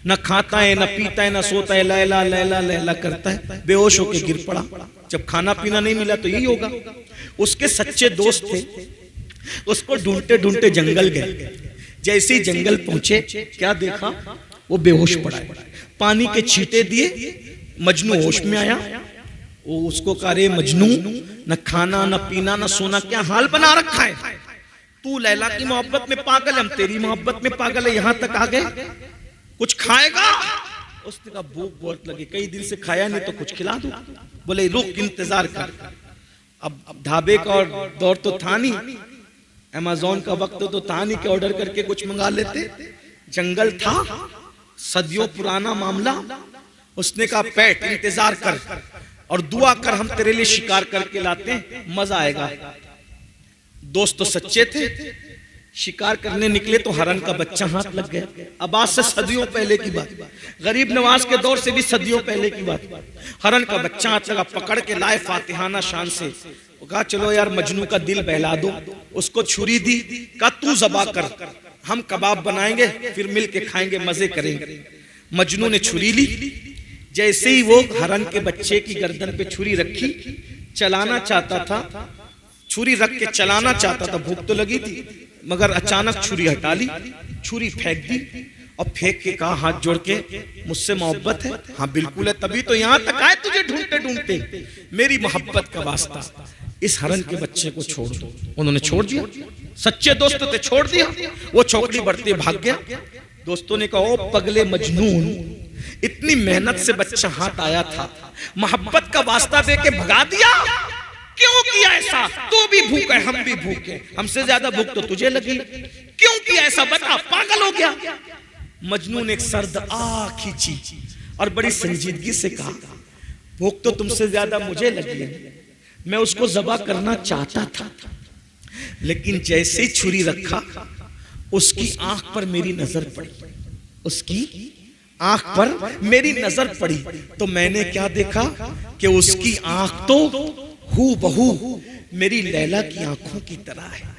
न खाता है न पीता है न सोता है, लैला लैला लैला करता है, बेहोश होकर गिर पड़ा। जब खाना पीना नहीं मिला तो यही होगा। उसके सच्चे दोस्त थे, उसको ढूंढते ढूंढते जंगल गए। जैसे ही जंगल पहुंचे क्या देखा? वो बेहोश पड़ा है। पानी के छींटे दिए, मजनू होश में आया। वो उसको कह रहे मजनू न खाना न पीना न सोना, क्या हाल बना रखा है? तू लैला की मोहब्बत में पागल, हम तेरी मोहब्बत में पागल है, यहां तक आ गए, कुछ खाएगा? उसने कहा भूख बहुत लगी, कई दिन से खाया नहीं तो कुछ खिला दो। बोले रुक इंतजार कर। अब ढाबे का दौर तो था नहीं, अमेज़न का वक्त तो था नहीं कि ऑर्डर करके कुछ मंगा लेते। जंगल था, सदियों पुराना मामला। उसने कहा पैट इंतजार कर और दुआ कर, हम तेरे लिए शिकार करके लाते हैं, मजा आएगा। दोस्त तो सच्चे थे। शिकार करने निकले तो हरन का बच्चा हाथ लग गया। अब आज से सदियों पहले की बात, गरीब नवाज के दौर से भी सदियों पहले की बात। हरन का बच्चा हाथ लगा, पकड़ के लाए फातिहाना शान से। कहा चलो यार मजनू का दिल बहला दो। उसको छुरी दी, कहा तू ज़बा कर, हम कबाब बनाएंगे फिर मिल के खाएंगे, मजे करेंगे। मजनू ने छुरी ली। जैसे ही वो हरन के बच्चे की गर्दन पे छुरी रखी, चलाना चाहता था, छुरी रख के चलाना चाहता था, भूख तो लगी थी, मगर अचानक छुरी हटा ली, छुरी फेंक दी और फेंक के कहा हाथ जोड़ के मुझसे मोहब्बत है? हाँ बिल्कुल है, तभी तो यहां तक आए तुझे ढूंढते ढूंढते, मेरी मोहब्बत का वास्ता इस हरन के बच्चे को छोड़ दो। उन्होंने छोड़ दिया, सच्चे दोस्त थे, छोड़ दिया। वो चौकड़ी बढ़ते भाग गया। दोस्तों ने कहा ओ पगले मजनून, इतनी मेहनत से बच्चा हाथ आया था, मोहब्बत का वास्ता दे के भगा दिया, क्यों किया ऐसा? तू भी भूख है, हम भी भूख है, हमसे ज्यादा भूख तो तुझे लगी, क्यों किया ऐसा बता? पागल हो गया। मजनू ने एक सर्द आह खींची और बड़ी संजीदगी से कहा भूख तो तुमसे ज्यादा मुझे लगी है, मैं उसको ज़बा करना चाहता था, लेकिन जैसे ही छुरी रखा उसकी आंख पर मेरी नजर पड़ी, उसकी आंख पर मेरी नजर पड़ी तो मैंने क्या देखा कि उसकी आंख तो हूबहू मेरी लैला की आंखों की तरह है।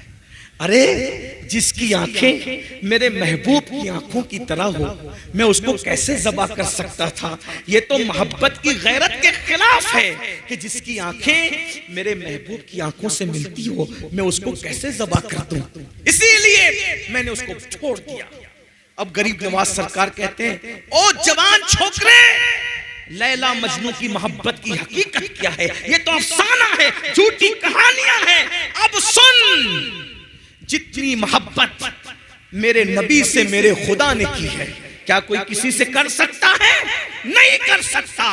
अरे जिसकी आंखें मेरे महबूब की आंखों की तरह हो, मैं उसको कैसे ज़बा कर सकता था? ये तो मोहब्बत की गैरत के खिलाफ है कि जिसकी आंखें मेरे महबूब की आंखों से मिलती हो, मैं उसको कैसे ज़बा कर दूं? इसीलिए मैंने उसको छोड़ दिया। अब गरीब नवाज सरकार कहते हैं ओ जवान छोकरे, लैला मजनू की मोहब्बत की हकीकत क्या है? ये तो अफसाना है, झूठी कहानियां हैं। अब सुन, जितनी मोहब्बत मेरे नबी से मेरे खुदा ने की है, क्या कोई किसी से कर सकता है? नहीं कर सकता।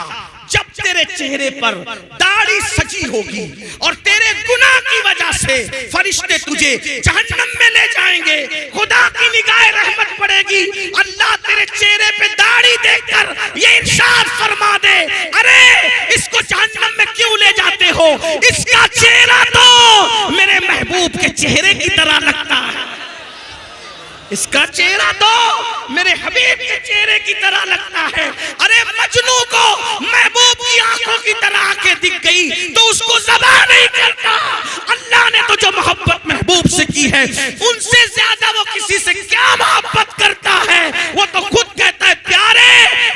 जब तेरे चेहरे पर दाढ़ी सजी होगी और तेरे गुनाह की वजह से फरिश्ते तुझे जहन्नम में ले जाएंगे। खुदा की निगाह रहमत पड़ेगी, अल्लाह तेरे चेहरे पे दाढ़ी देखकर ये इरशाद फरमा दे, अरे इसको जहन्नम में क्यों ले जाते हो, इसका चेहरा तो मेरे महबूब के चेहरे की तरह लगता है, इसका चेहरा तो मेरे हबीब के चेहरे की तरह लगता है। अरे मजनू को महबूब की आंखों की तरह आंखें दिख गई तो उसको ज़बा नहीं करता। अल्लाह ने तो जो मोहब्बत महबूब से की है उनसे ज्यादा वो किसी से क्या मोहब्बत करता है। वो तो खुद कहता है, प्यारे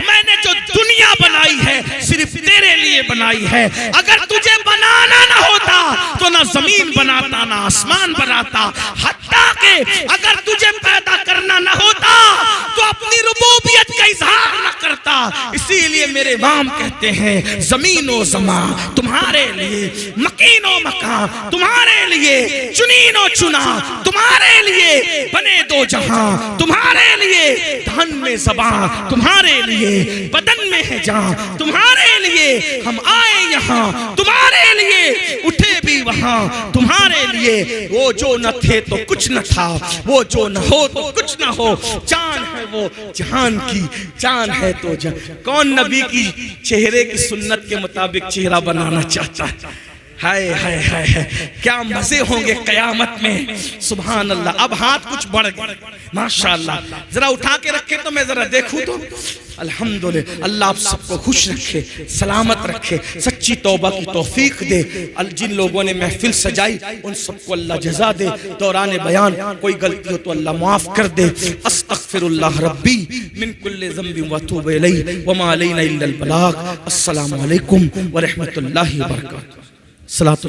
मैंने जो दुनिया बनाई है सिर्फ तेरे लिए बनाई है, अगर तुझे बनाना ना होता तो ना जमीन बनाता ना आसमान बनाता, हत्ता के अगर तुझे पैदा करना ना होता तो अपनी रुबूबियत का इजहार न करता। इसीलिए मेरे इमाम कहते हैं, जमीन व जमा तुम्हारे लिए, मकीन व मकान तुम्हारे लिए, चुनीन व चुना तुम्हारे लिए, बने दो जहां तुम्हारे लिए, धन में ज़बान तुम्हारे लिए, बदन में है जान तुम्हारे लिए, हम आए यहाँ तुम्हारे लिए, उठे भी वहां तुम्हारे लिए। वो जो न थे तो कुछ न था, वो जो न हो तो कुछ न हो, जान है वो जहान की, जान है तो जान। कौन नबी की चेहरे की सुन्नत के मुताबिक चेहरा बनाना चाहता है? हाय हाय हाय हाय, क्या मजे होंगे कयामत में। सुभान अल्लाह। अब हाथ कुछ बढ़ गए माशाअल्लाह, जरा उठा के रखे तो मैं जरा देखूं तो। अल्हम्दुलिल्लाह, अल्लाह आप सबको खुश रखे, सलामत रखे, सच्ची तौबा की तौफीक दे। जिन लोगों ने महफिल सजाई उन सबको अल्लाह जज़ा दे। दौरान बयान कोई गलती हो तो अल्लाह माफ कर दे। अस्तगफिरुल्लाह रब्बी मिन कुल्लि ज़ंबिन व अतूबु इलैहि व मा अलैना इल्लल बलाग। अस्सलामु अलैकुम व रहमतुल्लाहि व बरकातहू। सलातो